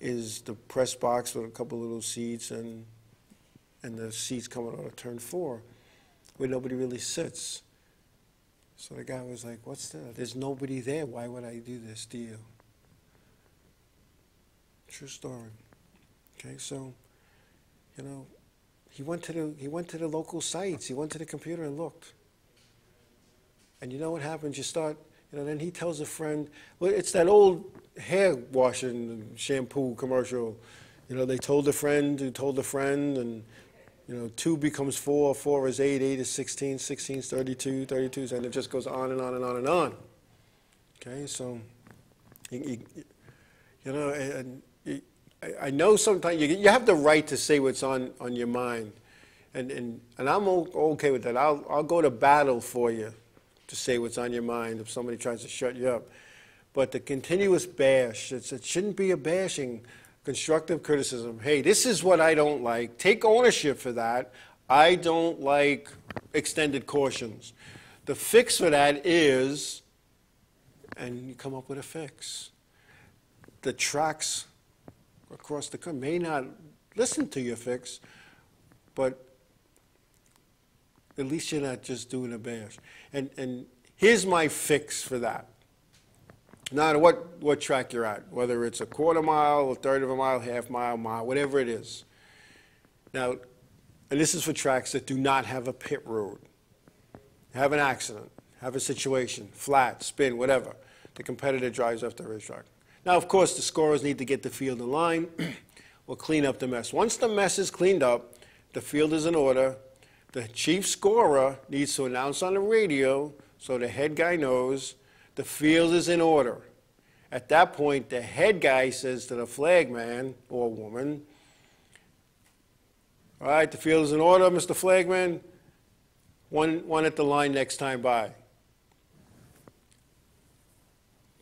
is the press box with a couple of little seats and the seats coming out of turn 4, where nobody really sits. So the guy was like, "What's that? There's nobody there. Why would I do this deal?" True story. Okay, so, you know, he went to the local sites. He went to the computer and looked. And you know what happens? You start, you know, then he tells a friend, well, it's that old hair washing and shampoo commercial. You know, they told a friend who told a friend, and, you know, 2 becomes 4, 4 is 8, 8 is 16, 16 is 32, 32, and it just goes on and on and on and on. Okay, so, you know, and I know sometimes you have the right to say what's on your mind, and I'm okay with that. I'll go to battle for you to say what's on your mind if somebody tries to shut you up. But the continuous bash, it shouldn't be a bashing. Constructive criticism. Hey, this is what I don't like. Take ownership for that. I don't like extended cautions. The fix for that is, and you come up with a fix. The tracks across the country may not listen to your fix, but at least you're not just doing a bash. And here's my fix for that. No matter what track you're at, whether it's a quarter mile, a third of a mile, half mile, mile, whatever it is. Now, and this is for tracks that do not have a pit road. Have an accident, have a situation, flat, spin, whatever. The competitor drives off the racetrack. Now, of course, the scorers need to get the field in line or clean up the mess. Once the mess is cleaned up, the field is in order. The chief scorer needs to announce on the radio so the head guy knows the field is in order. At that point, the head guy says to the flag man or woman, "All right, the field is in order, Mr. Flagman. One at the line next time by."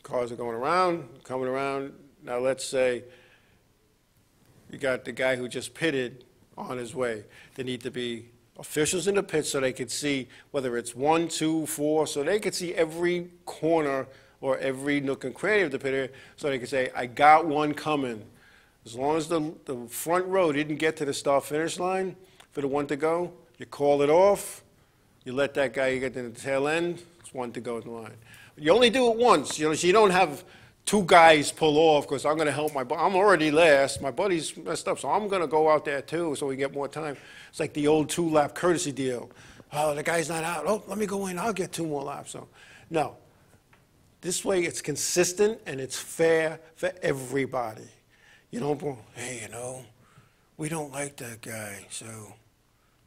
Cars are going around, coming around. Now let's say you got the guy who just pitted on his way. There need to be officials in the pit so they could see whether it's 1, 2, 4, so they could see every corner or every nook and cranny of the pit so they can say, I got one coming. As long as the front row didn't get to the start-finish line for the one to go, you call it off, you let that guy get to the tail end, it's one to go in the line. You only do it once, so you don't have two guys pull off because I'm going to help I'm already last. My buddy's messed up, so I'm going to go out there too so we get more time. It's like the old 2-lap courtesy deal. Oh, the guy's not out. Oh, let me go in. I'll get 2 more laps. So, no. This way it's consistent and it's fair for everybody. You don't go, hey, we don't like that guy, so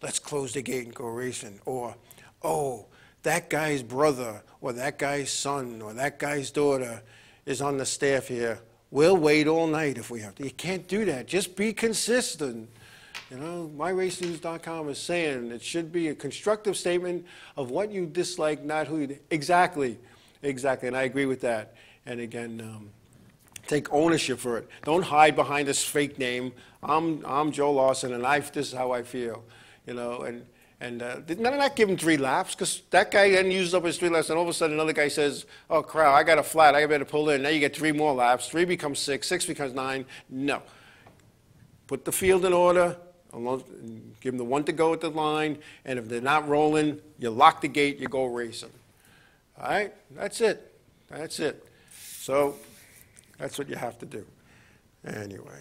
let's close the gate and go racing. Or, oh, that guy's brother or that guy's son or that guy's daughter is on the staff here. We'll wait all night if we have to. You can't do that. Just be consistent. MyRaceNews.com is saying it should be a constructive statement of what you dislike, not who you... Exactly, and I agree with that. And again, take ownership for it. Don't hide behind this fake name. I'm Joe Larsen, and this is how I feel. Not give him 3 laps, because that guy then uses up his 3 laps, and all of a sudden another guy says, oh, crap, I got a flat, I better pull in. Now you get 3 more laps. 3 becomes 6, 6 becomes 9. No. Put the field in order, give them the one to go at the line, and if they're not rolling, you lock the gate, you go racing. All right? That's it. That's it. So that's what you have to do. Anyway,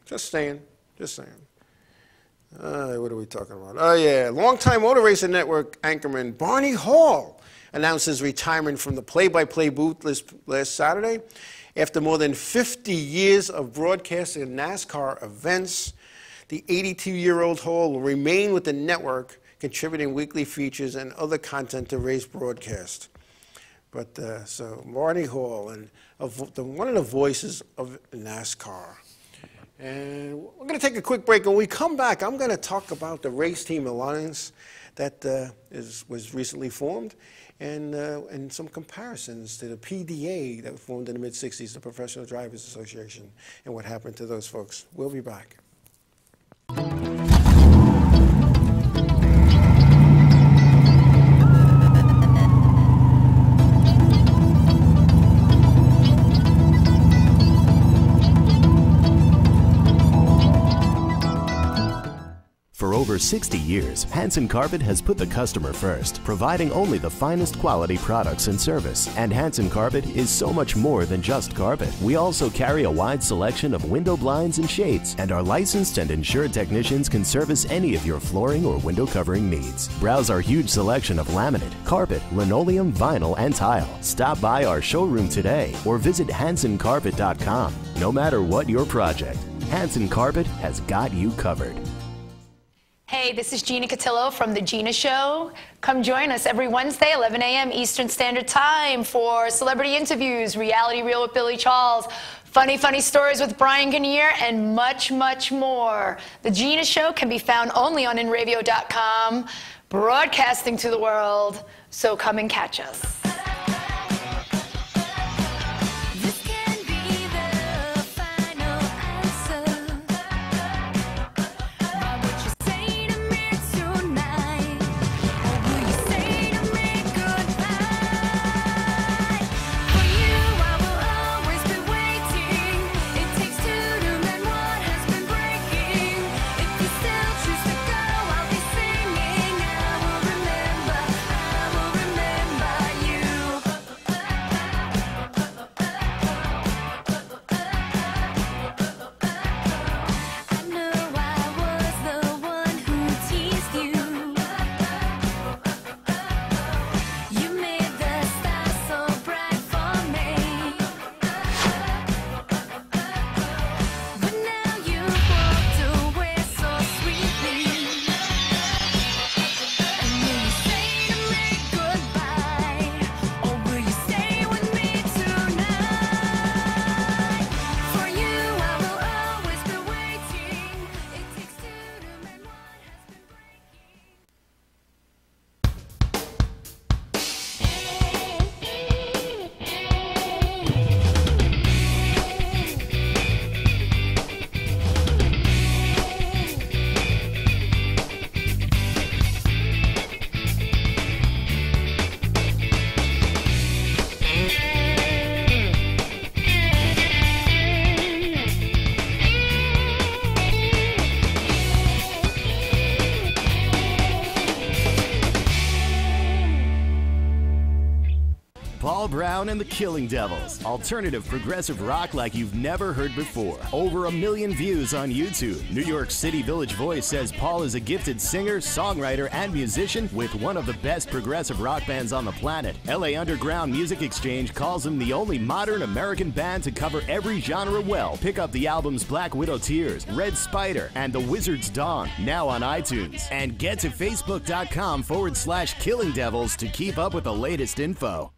just saying. What are we talking about? Oh, yeah. Longtime Motor Racing Network anchorman Barney Hall announced his retirement from the play-by-play booth last Saturday. After more than 50 years of broadcasting NASCAR events, the 82-year-old Hall will remain with the network, contributing weekly features and other content to race broadcast. But so Barney Hall, and one of the voices of NASCAR. And we're going to take a quick break. When we come back, I'm going to talk about the Race Team Alliance that was recently formed, and some comparisons to the PDA that was formed in the mid-'60s, the Professional Drivers Association, and what happened to those folks. We'll be back. For over 60 years, Hansen Carpet has put the customer first, providing only the finest quality products and service. And Hansen Carpet is so much more than just carpet. We also carry a wide selection of window blinds and shades, and our licensed and insured technicians can service any of your flooring or window covering needs. Browse our huge selection of laminate, carpet, linoleum, vinyl, and tile. Stop by our showroom today or visit HansenCarpet.com. No matter what your project, Hansen Carpet has got you covered. Hey, this is Gina Cotillo from The Gina Show. Come join us every Wednesday, 11 a.m. Eastern Standard Time for celebrity interviews, Reality Reel with Billy Charles, funny stories with Brian Ginier, and much, much more. The Gina Show can be found only on InRadio.com, broadcasting to the world, so come and catch us. Remember you. Paul Brown and the Killing Devils. Alternative progressive rock like you've never heard before. Over 1 million views on YouTube. New York City Village Voice says Paul is a gifted singer, songwriter, and musician with one of the best progressive rock bands on the planet. LA Underground Music Exchange calls him the only modern American band to cover every genre well. Pick up the albums Black Widow Tears, Red Spider, and The Wizard's Dawn, now on iTunes. And get to facebook.com/Killing Devils to keep up with the latest info.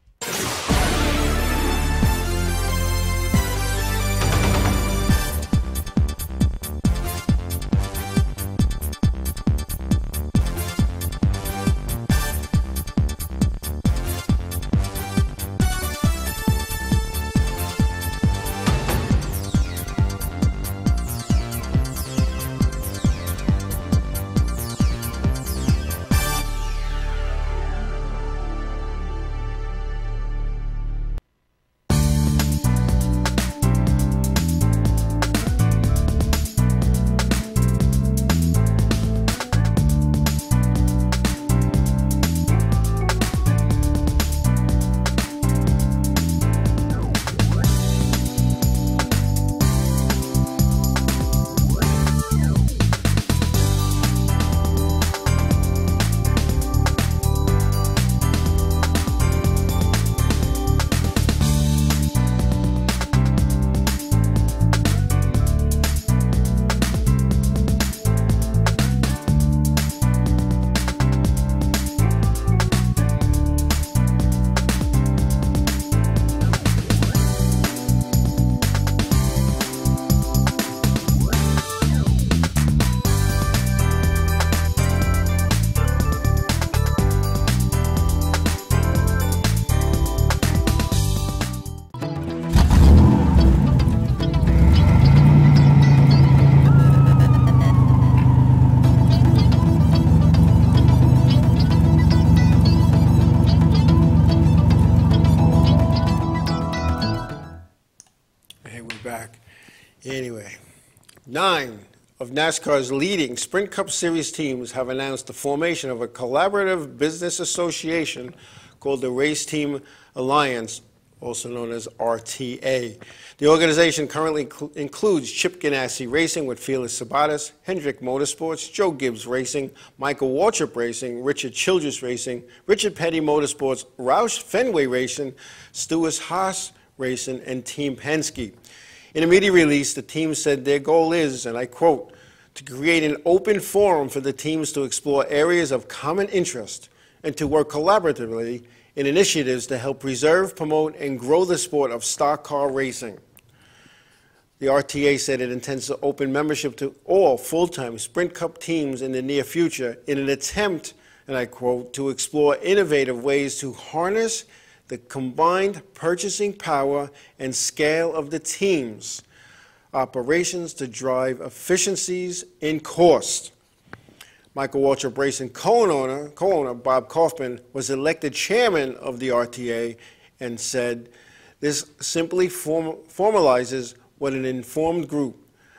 Anyway, 9 of NASCAR's leading Sprint Cup Series teams have announced the formation of a collaborative business association called the Race Team Alliance, also known as RTA. The organization currently includes Chip Ganassi Racing with Felix Sabates, Hendrick Motorsports, Joe Gibbs Racing, Michael Waltrip Racing, Richard Childress Racing, Richard Petty Motorsports, Roush Fenway Racing, Stewart Haas Racing, and Team Penske. In a media release, the team said their goal is, and I quote, to create an open forum for the teams to explore areas of common interest and to work collaboratively in initiatives to help preserve, promote, and grow the sport of stock car racing. The RTA said it intends to open membership to all full-time Sprint Cup teams in the near future in an attempt, and I quote, to explore innovative ways to harness the combined purchasing power and scale of the teams' operations to drive efficiencies in cost. Michael Waltrip Racing co-owner Bob Kaufman was elected chairman of the RTA and said, this simply formalizes what an informed group.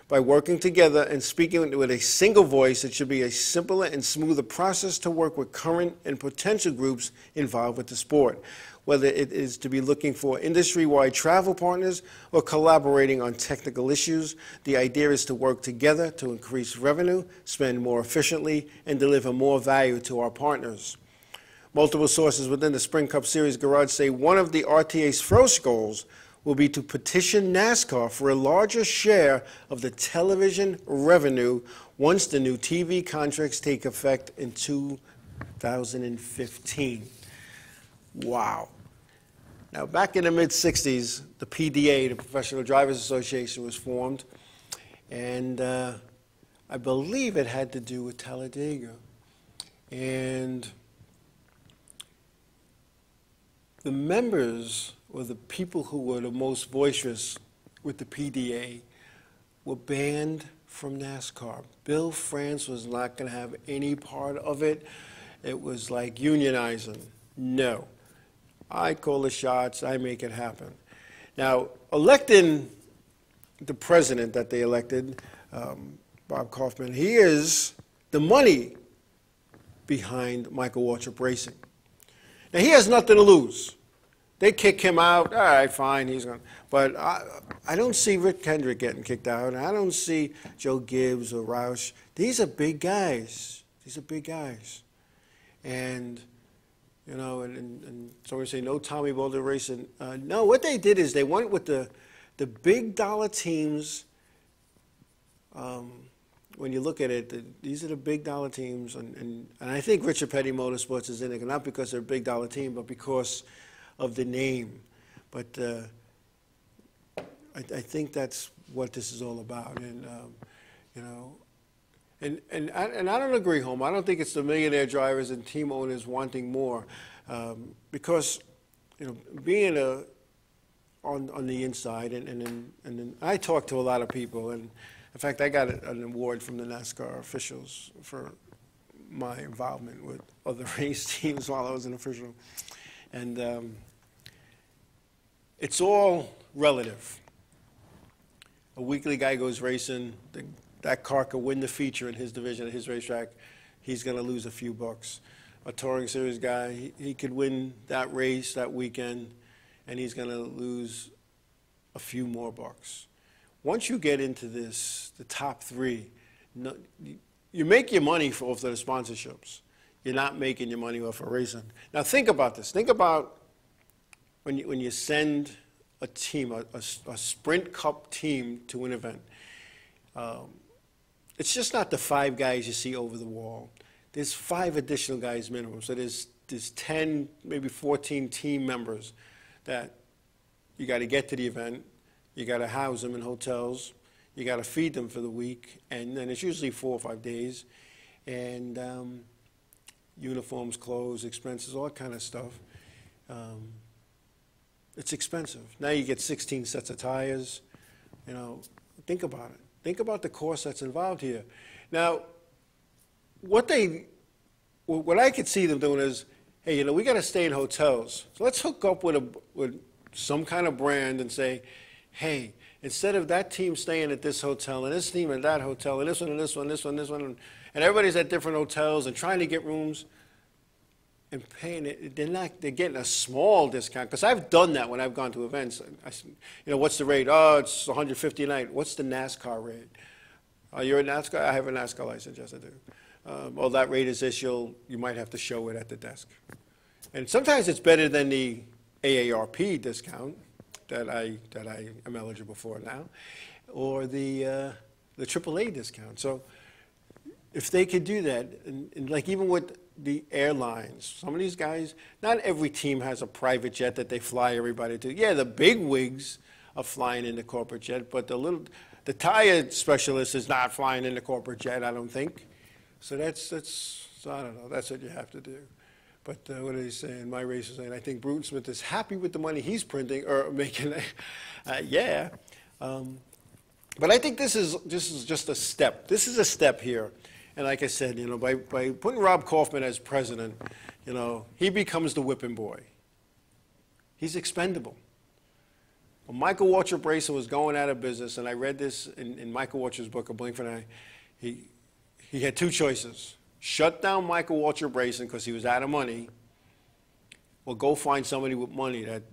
By working together and speaking with a single voice, it should be a simpler and smoother process to work with current and potential groups involved with the sport, whether it is to be looking for industry-wide travel partners or collaborating on technical issues. The idea is to work together to increase revenue, spend more efficiently, and deliver more value to our partners. Multiple sources within the Sprint Cup Series garage say one of the RTA's first goals will be to petition NASCAR for a larger share of the television revenue once the new TV contracts take effect in 2015. Wow. Now, back in the mid-'60s, the PDA, the Professional Drivers Association, was formed, and I believe it had to do with Talladega. And the members, or the people who were the most boisterous with the PDA, were banned from NASCAR. Bill France was not going to have any part of it. It was like unionizing. No. I call the shots, I make it happen. Now, electing the president that they elected, Bob Kaufman, he is the money behind Michael Waltrip Racing. Now, he has nothing to lose. They kick him out. All right, fine, he's going. But I don't see Rick Kendrick getting kicked out. And I don't see Joe Gibbs or Roush. These are big guys. These are big guys. And, you know, and someone say, no Tommy Boulder racing. No, what they did is they went with the big dollar teams. When you look at it, these are the big dollar teams. And I think Richard Petty Motorsports is in it, not because they're a big dollar team, but because of the name. But I think that's what this is all about. And, you know, and I don't agree, Home. I don't think it's the millionaire drivers and team owners wanting more, because, you know, being on the inside, and I talk to a lot of people, and in fact, I got an award from the NASCAR officials for my involvement with other race teams while I was an official, and it's all relative. A weekly guy goes racing. That car could win the feature in his division at his racetrack. He's going to lose a few bucks. A touring series guy, he could win that race that weekend, and he's going to lose a few more bucks. Once you get into this, the top three, you make your money off of the sponsorships. You're not making your money off of racing. Now think about this. Think about when you send a team, a Sprint Cup team to an event. It's just not the 5 guys you see over the wall. There's 5 additional guys minimum. So there's 10, maybe 14 team members that you got to get to the event. You got to house them in hotels. You got to feed them for the week, and then it's usually 4 or 5 days, and uniforms, clothes, expenses, all that kind of stuff. It's expensive. Now you get 16 sets of tires. You know, think about it. Think about the cost that's involved here. Now, what I could see them doing is, hey, you know, we got to stay in hotels. So let's hook up with some kind of brand and say, hey, instead of that team staying at this hotel and this team at that hotel and this one and this one, this one, this one, and everybody's at different hotels and trying to get rooms and paying it, they're getting a small discount. Because I've done that when I've gone to events. You know, what's the rate? Oh, it's $150 a night. What's the NASCAR rate? You're a NASCAR? I have a NASCAR license, yes I do. Well, that rate is this, you might have to show it at the desk. And sometimes it's better than the AARP discount that I am eligible for now, or the AAA discount. So if they could do that, and like even with the airlines, some of these guys, not every team has a private jet that they fly everybody to. Yeah, the big wigs are flying in the corporate jet, but the tire specialist is not flying in the corporate jet, I don't think. So so I don't know, that's what you have to do. But what are they saying? My race is saying, I think Bruton Smith is happy with the money he's printing or making. Yeah. But I think this is just a step. This is a step here. And like I said, you know, by putting Rob Kaufman as president, you know, he becomes the whipping boy. He's expendable. When Michael Waltrip Racing was going out of business, and I read this in Michael Waltrip's book, A Blink for an Eye, he had 2 choices. Shut down Michael Waltrip Racing because he was out of money, or go find somebody with money that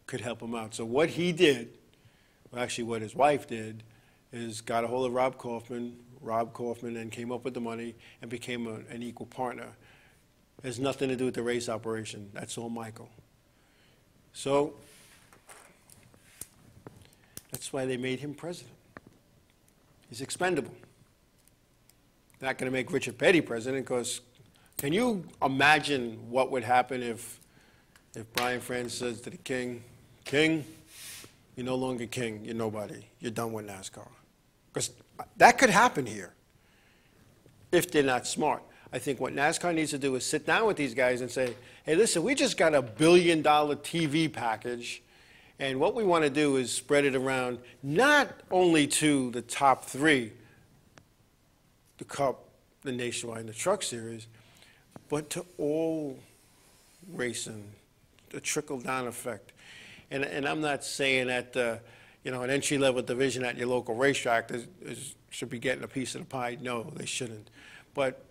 could help him out. So what he did, well, actually what his wife did, is got a hold of Rob Kaufman then came up with the money and became an equal partner. It has nothing to do with the race operation. That's all Michael. So that's why they made him president. He's expendable. Not going to make Richard Petty president, because can you imagine what would happen if Brian France says to the King, King, you're no longer king, you're nobody, you're done with NASCAR. Because that could happen here if they're not smart. I think what NASCAR needs to do is sit down with these guys and say, hey, listen, we just got $1 billion TV package, and what we want to do is spread it around not only to the top 3, the Cup, the Nationwide, and the Truck Series, but to all racing, the trickle-down effect. And I'm not saying that you know, an entry-level division at your local racetrack should be getting a piece of the pie. No, they shouldn't. But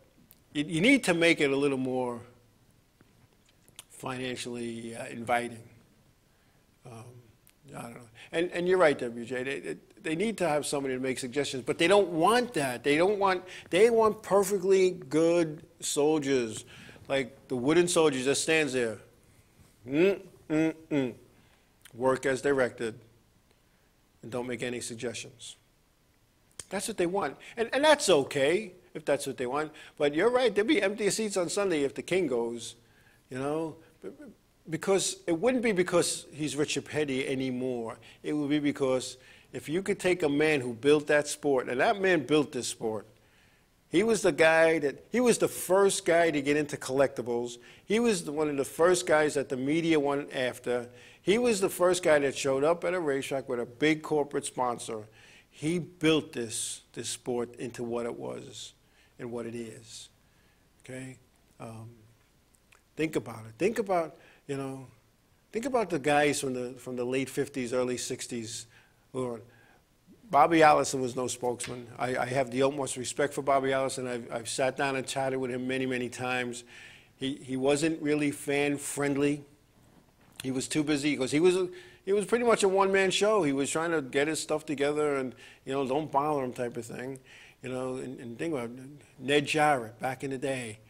you need to make it a little more financially inviting. I don't know. And you're right, WJ. They need to have somebody to make suggestions, but they don't want that. They want perfectly good soldiers, like the wooden soldier that stands there. Work as directed, and don't make any suggestions. That's what they want. And that's okay, if that's what they want. But you're right, there'll be empty seats on Sunday if the King goes, you know. Because it wouldn't be because he's Richard Petty anymore. It would be because if you could take a man who built that sport, and that man built this sport. He was the first guy to get into collectibles. He was one of the first guys that the media went after. He was the first guy that showed up at a racetrack with a big corporate sponsor. He built this sport into what it was and what it is. Okay? Think about it. Think about the guys from the late 50s, early 60s. Bobby Allison was no spokesman. I have the utmost respect for Bobby Allison. I've sat down and chatted with him many, many times. He wasn't really fan-friendly. He was too busy because he was pretty much a one-man show. He was trying to get his stuff together and, don't bother him type of thing. And think about it, Ned Jarrett back in the day.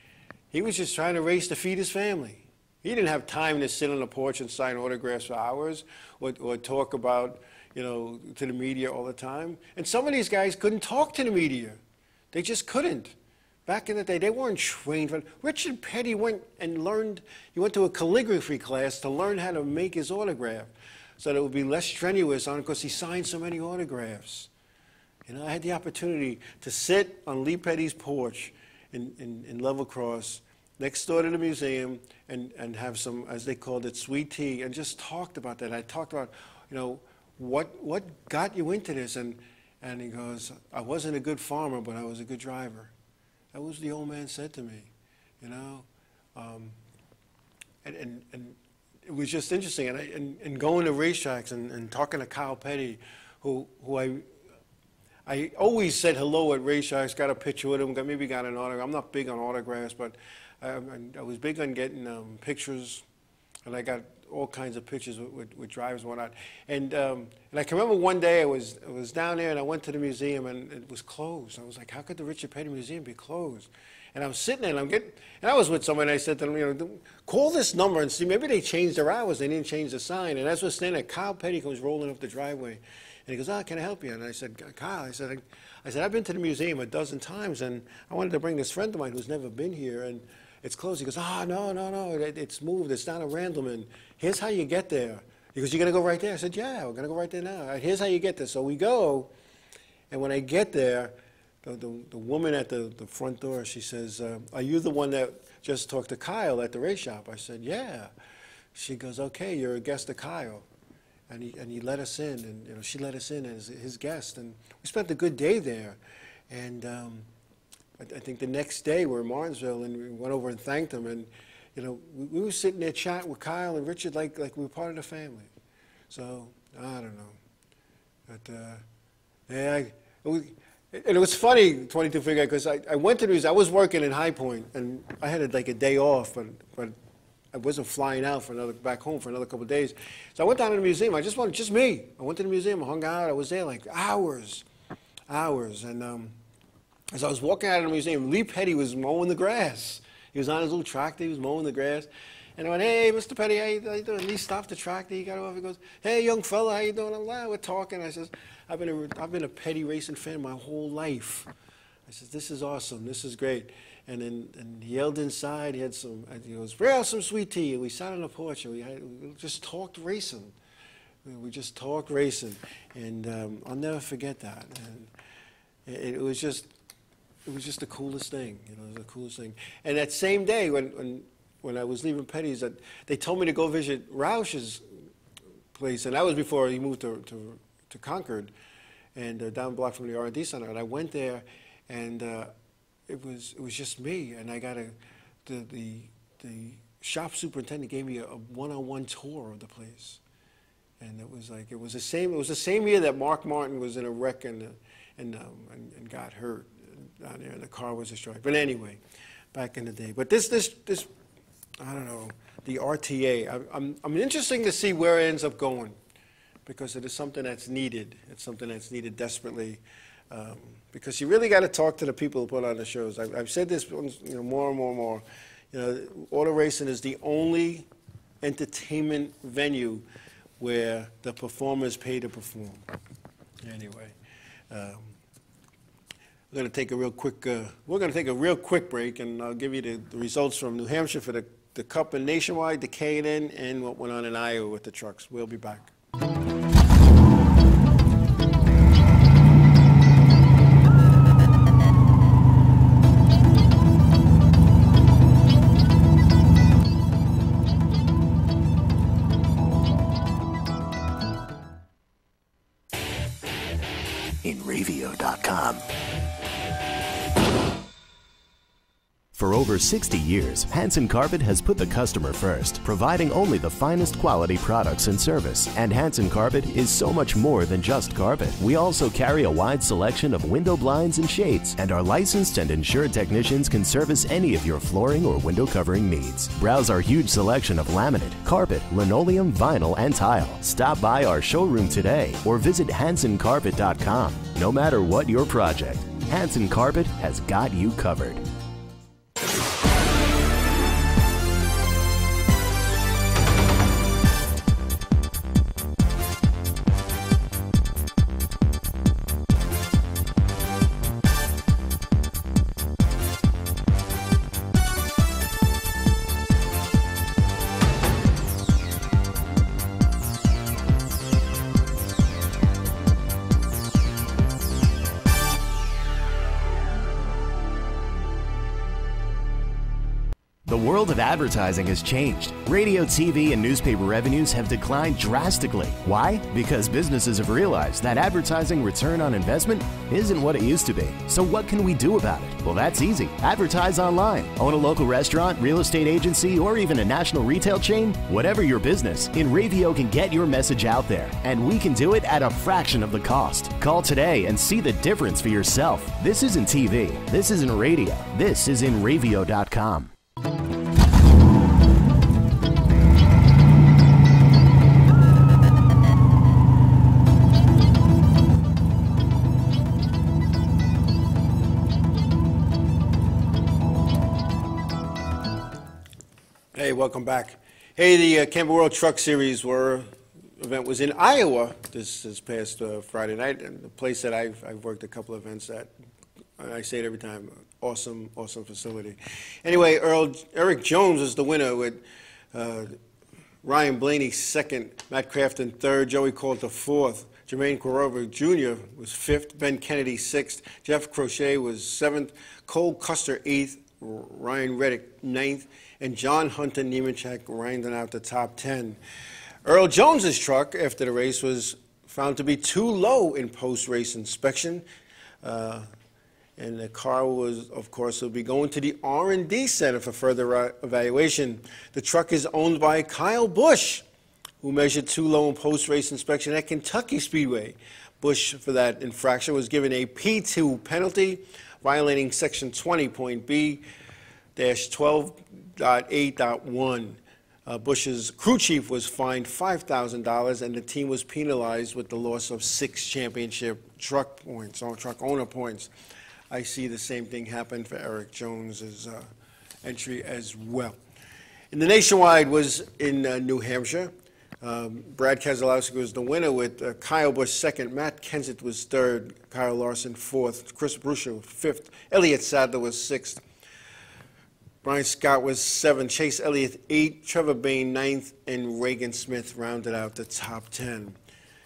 He was just trying to race to feed his family. He didn't have time to sit on the porch and sign autographs for hours or talk about, to the media all the time. And some of these guys couldn't talk to the media. They just couldn't. Back in the day, they weren't trained. Richard Petty went to a calligraphy class to learn how to make his autograph so that it would be less strenuous on because he signed so many autographs. I had the opportunity to sit on Lee Petty's porch in Level Cross next door to the museum and have some, as they called it, sweet tea, and just talked about that. I talked about, what got you into this? And he goes, I wasn't a good farmer, but I was a good driver. That was what the old man said to me, And it was just interesting. And going to racetracks and talking to Kyle Petty, who I always said hello at racetracks, got a picture with him, maybe got an autograph. I'm not big on autographs, but I was big on getting pictures, and I got all kinds of pictures with drivers and whatnot. And I can remember one day I was down there and I went to the museum and it was closed. I was like, how could the Richard Petty Museum be closed? And I was sitting there and I was with someone and I said to them, call this number and see, maybe they changed their hours, they didn't change the sign. And as we're standing there, Kyle Petty comes rolling up the driveway. And he goes, can I help you? And I said, Kyle, I said, I've been to the museum a dozen times and I wanted to bring this friend of mine who's never been here and it's closed. He goes, no, it's moved. It's down at Randleman. Here's how you get there. He goes, you're going to go right there? I said, yeah, we're going to go right there now. Here's how you get there. So we go, and when I get there, the woman at the front door, she says, are you the one that just talked to Kyle at the race shop? I said, yeah. She goes, okay, you're a guest of Kyle. And he let us in, and she let us in as his guest. And we spent a good day there. And I think the next day we're in Martinsville, and we went over and thanked him. And we were sitting there chatting with Kyle and Richard like we were part of the family. So I don't know, but yeah, it was funny, 22 figure, because I went to the museum. I was working in High Point, and I had like a day off, but I wasn't flying out back home for another couple of days. So I went down to the museum. Just me. I went to the museum, I hung out. I was there like hours, and as I was walking out of the museum, Lee Petty was mowing the grass. He was on his little tractor, he was mowing the grass. And I went, hey, Mr. Petty, how you doing? Lee stopped the tractor, he got off, he goes, hey, young fella, how you doing? I'm like, we're talking. I says, I've been a Petty racing fan my whole life. I said, this is awesome, this is great. And he yelled inside, he goes, bring out some sweet tea. And we sat on the porch and we just talked racing. We just talked racing. And I'll never forget that. And it was just the coolest thing, it was the coolest thing. And that same day when I was leaving Petty's, they told me to go visit Roush's place, and that was before he moved to Concord, and down the block from the R&D Center. And I went there, and it was just me. And I got the shop superintendent gave me a one-on-one tour of the place, and it was the same year that Mark Martin was in a wreck and got hurt down there, and the car was destroyed. But anyway, back in the day. But this I don't know, the RTA. I'm interested to see where it ends up going, because it is something that's needed. It's something that's needed desperately, because you really got to talk to the people who put on the shows. I've said this, more and more and more. Auto racing is the only entertainment venue where the performers pay to perform. Anyway, we're going to take a real quick. We're going to take a real quick break, and I'll give you the results from New Hampshire for the Cup and Nationwide, the K&N, and what went on in Iowa with the trucks. We'll be back. InRavio.com. For over 60 years, Hanson Carpet has put the customer first, providing only the finest quality products and service. And Hanson Carpet is so much more than just carpet. We also carry a wide selection of window blinds and shades, and our licensed and insured technicians can service any of your flooring or window covering needs. Browse our huge selection of laminate, carpet, linoleum, vinyl, and tile. Stop by our showroom today or visit HansonCarpet.com. No matter what your project, Hanson Carpet has got you covered. The world of advertising has changed. Radio, TV, and newspaper revenues have declined drastically. Why? Because businesses have realized that advertising return on investment isn't what it used to be. So what can we do about it? Well, that's easy. Advertise online. Own a local restaurant, real estate agency, or even a national retail chain? Whatever your business, InRavio can get your message out there, and we can do it at a fraction of the cost. Call today and see the difference for yourself. This isn't TV. This isn't radio. This is InRavio.com. Hey, welcome back. Hey, the Camping World Truck Series event was in Iowa this past Friday night, and the place that I've worked a couple of events at. I say it every time. Awesome facility. Anyway, Eric Jones is the winner with Ryan Blaney second, Matt Crafton third, Joey Coulter fourth, Jermaine Corover Jr. was fifth, Ben Kennedy sixth, Jeff Crochet was seventh, Cole Custer eighth, Ryan Reddick ninth, and John Hunter Nemechek rounding out the top 10. Earl Jones's truck after the race was found to be too low in post-race inspection. And the car was, of course, will be going to the R&D Center for further evaluation. The truck is owned by Kyle Busch, who measured too low in post-race inspection at Kentucky Speedway. Busch, for that infraction, was given a P2 penalty, violating Section 20.B-12.8.1. Busch's crew chief was fined $5,000, and the team was penalized with the loss of 6 championship truck points, or truck owner points. I see the same thing happen for Eric Jones's entry as well. And the Nationwide was in New Hampshire. Brad Keselowski was the winner with Kyle Busch second, Matt Kenseth was third, Kyle Larsen fourth, Chris Bruscher fifth, Elliott Sadler was sixth, Brian Scott was seventh, Chase Elliott eighth, Trevor Bayne ninth, and Reagan Smith rounded out the top 10.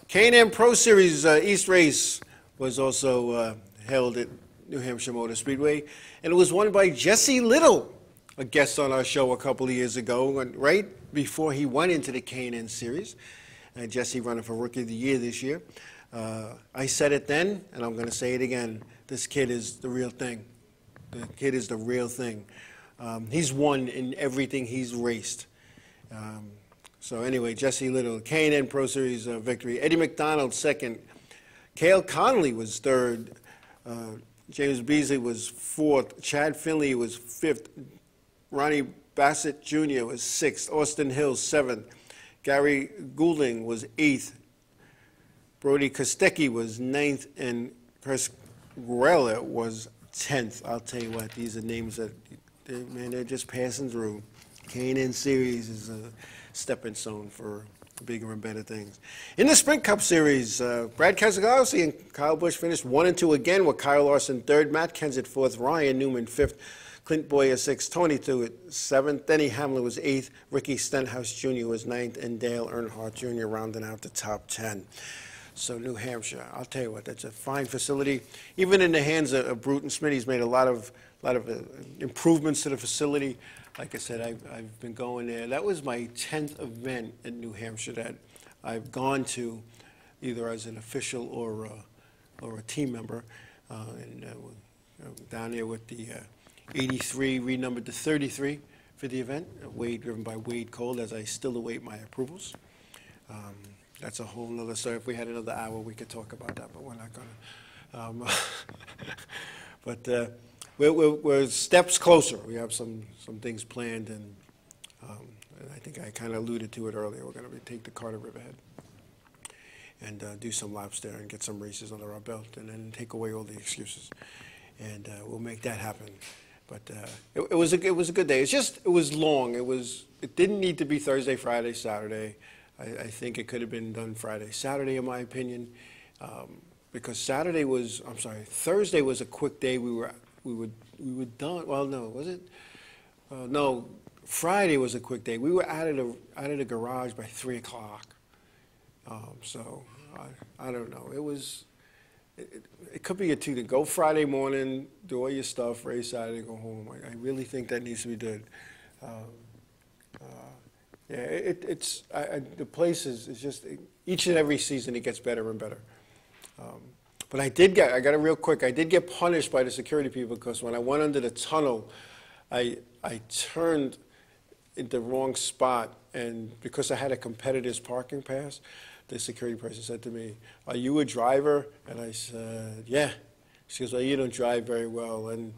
K&N Pro Series East Race was also held at New Hampshire Motor Speedway, and it was won by Jesse Little, a guest on our show a couple of years ago, and right before he went into the K&N Series. Jesse running for Rookie of the Year this year. I said it then, and I'm going to say it again. This kid is the real thing. The kid is the real thing. He's won in everything he's raced. So anyway, Jesse Little, K&N Pro Series victory. Eddie McDonald second. Cale Connolly was third. James Beasley was fourth. Chad Finley was fifth. Ronnie Bassett Jr. was 6th. Austin Hill, 7th. Gary Goulding was 8th. Brody Kostecki was 9th. And Chris Guerrilla was 10th. I'll tell you what, these are names that, they're just passing through. K&N Series is a stepping stone for bigger and better things. In the Sprint Cup Series, Brad Keselowski and Kyle Busch finished 1 and 2 again, with Kyle Larsen 3rd, Matt Kenseth 4th, Ryan Newman 5th, Clint Boyer 6th, Tony Stewart 7th, Denny Hamlin was 8th, Ricky Stenhouse Jr. was 9th, and Dale Earnhardt Jr. rounding out the top 10. So New Hampshire, I'll tell you what, that's a fine facility. Even in the hands of Bruton Smith, he's made a lot of improvements to the facility. Like I said, I've been going there. That was my 10th event in New Hampshire that I've gone to, either as an official or a team member. Down there with the 83 renumbered to 33 for the event, driven by Wade Cole, as I still await my approvals. That's a whole nother story. If we had another hour, we could talk about that, but we're not going to. But we're steps closer. We have some things planned, and I think I kind of alluded to it earlier. We're going to take the car to Riverhead and do some laps there and get some races under our belt, and then take away all the excuses, and we'll make that happen. But it was a good day. It was long. It didn't need to be Thursday, Friday, Saturday. I think it could have been done Friday, Saturday, in my opinion, because Thursday was a quick day. We were done. Well, no, was it? No, Friday was a quick day. We were out of the garage by 3 o'clock. So I don't know. It could be a two to go Friday morning, do all your stuff, race Saturday, go home. I really think that needs to be done. Yeah, the place is just, each and every season it gets better and better. But I got it real quick, I did get punished by the security people because when I went under the tunnel, I turned in the wrong spot, and because I had a competitor's parking pass, the security person said to me, "Are you a driver?" And I said, "Yeah." She goes, "Well, you don't drive very well, and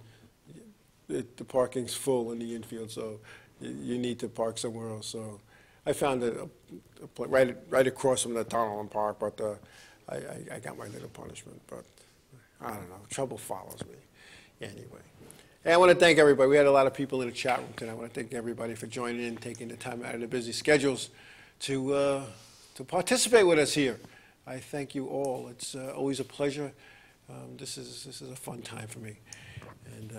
the parking's full in the infield, so you need to park somewhere else." So I found a right across from the tunnel and park, but I got my little punishment. But I don't know, trouble follows me anyway. And I want to thank everybody. We had a lot of people in the chat room today. I want to thank everybody for joining in, taking the time out of their busy schedules to participate with us here. I thank you all. It's always a pleasure. This is a fun time for me, and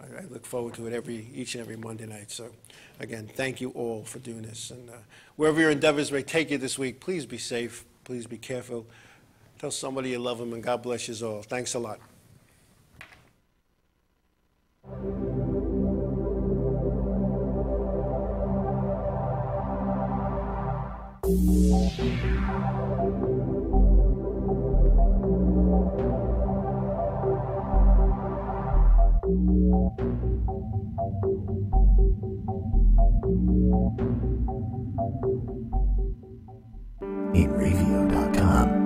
I look forward to it each and every Monday night. So, again, thank you all for doing this. And wherever your endeavors may take you this week, please be safe. Please be careful. Tell somebody you love them, and God bless you all. Thanks a lot. Radio.com.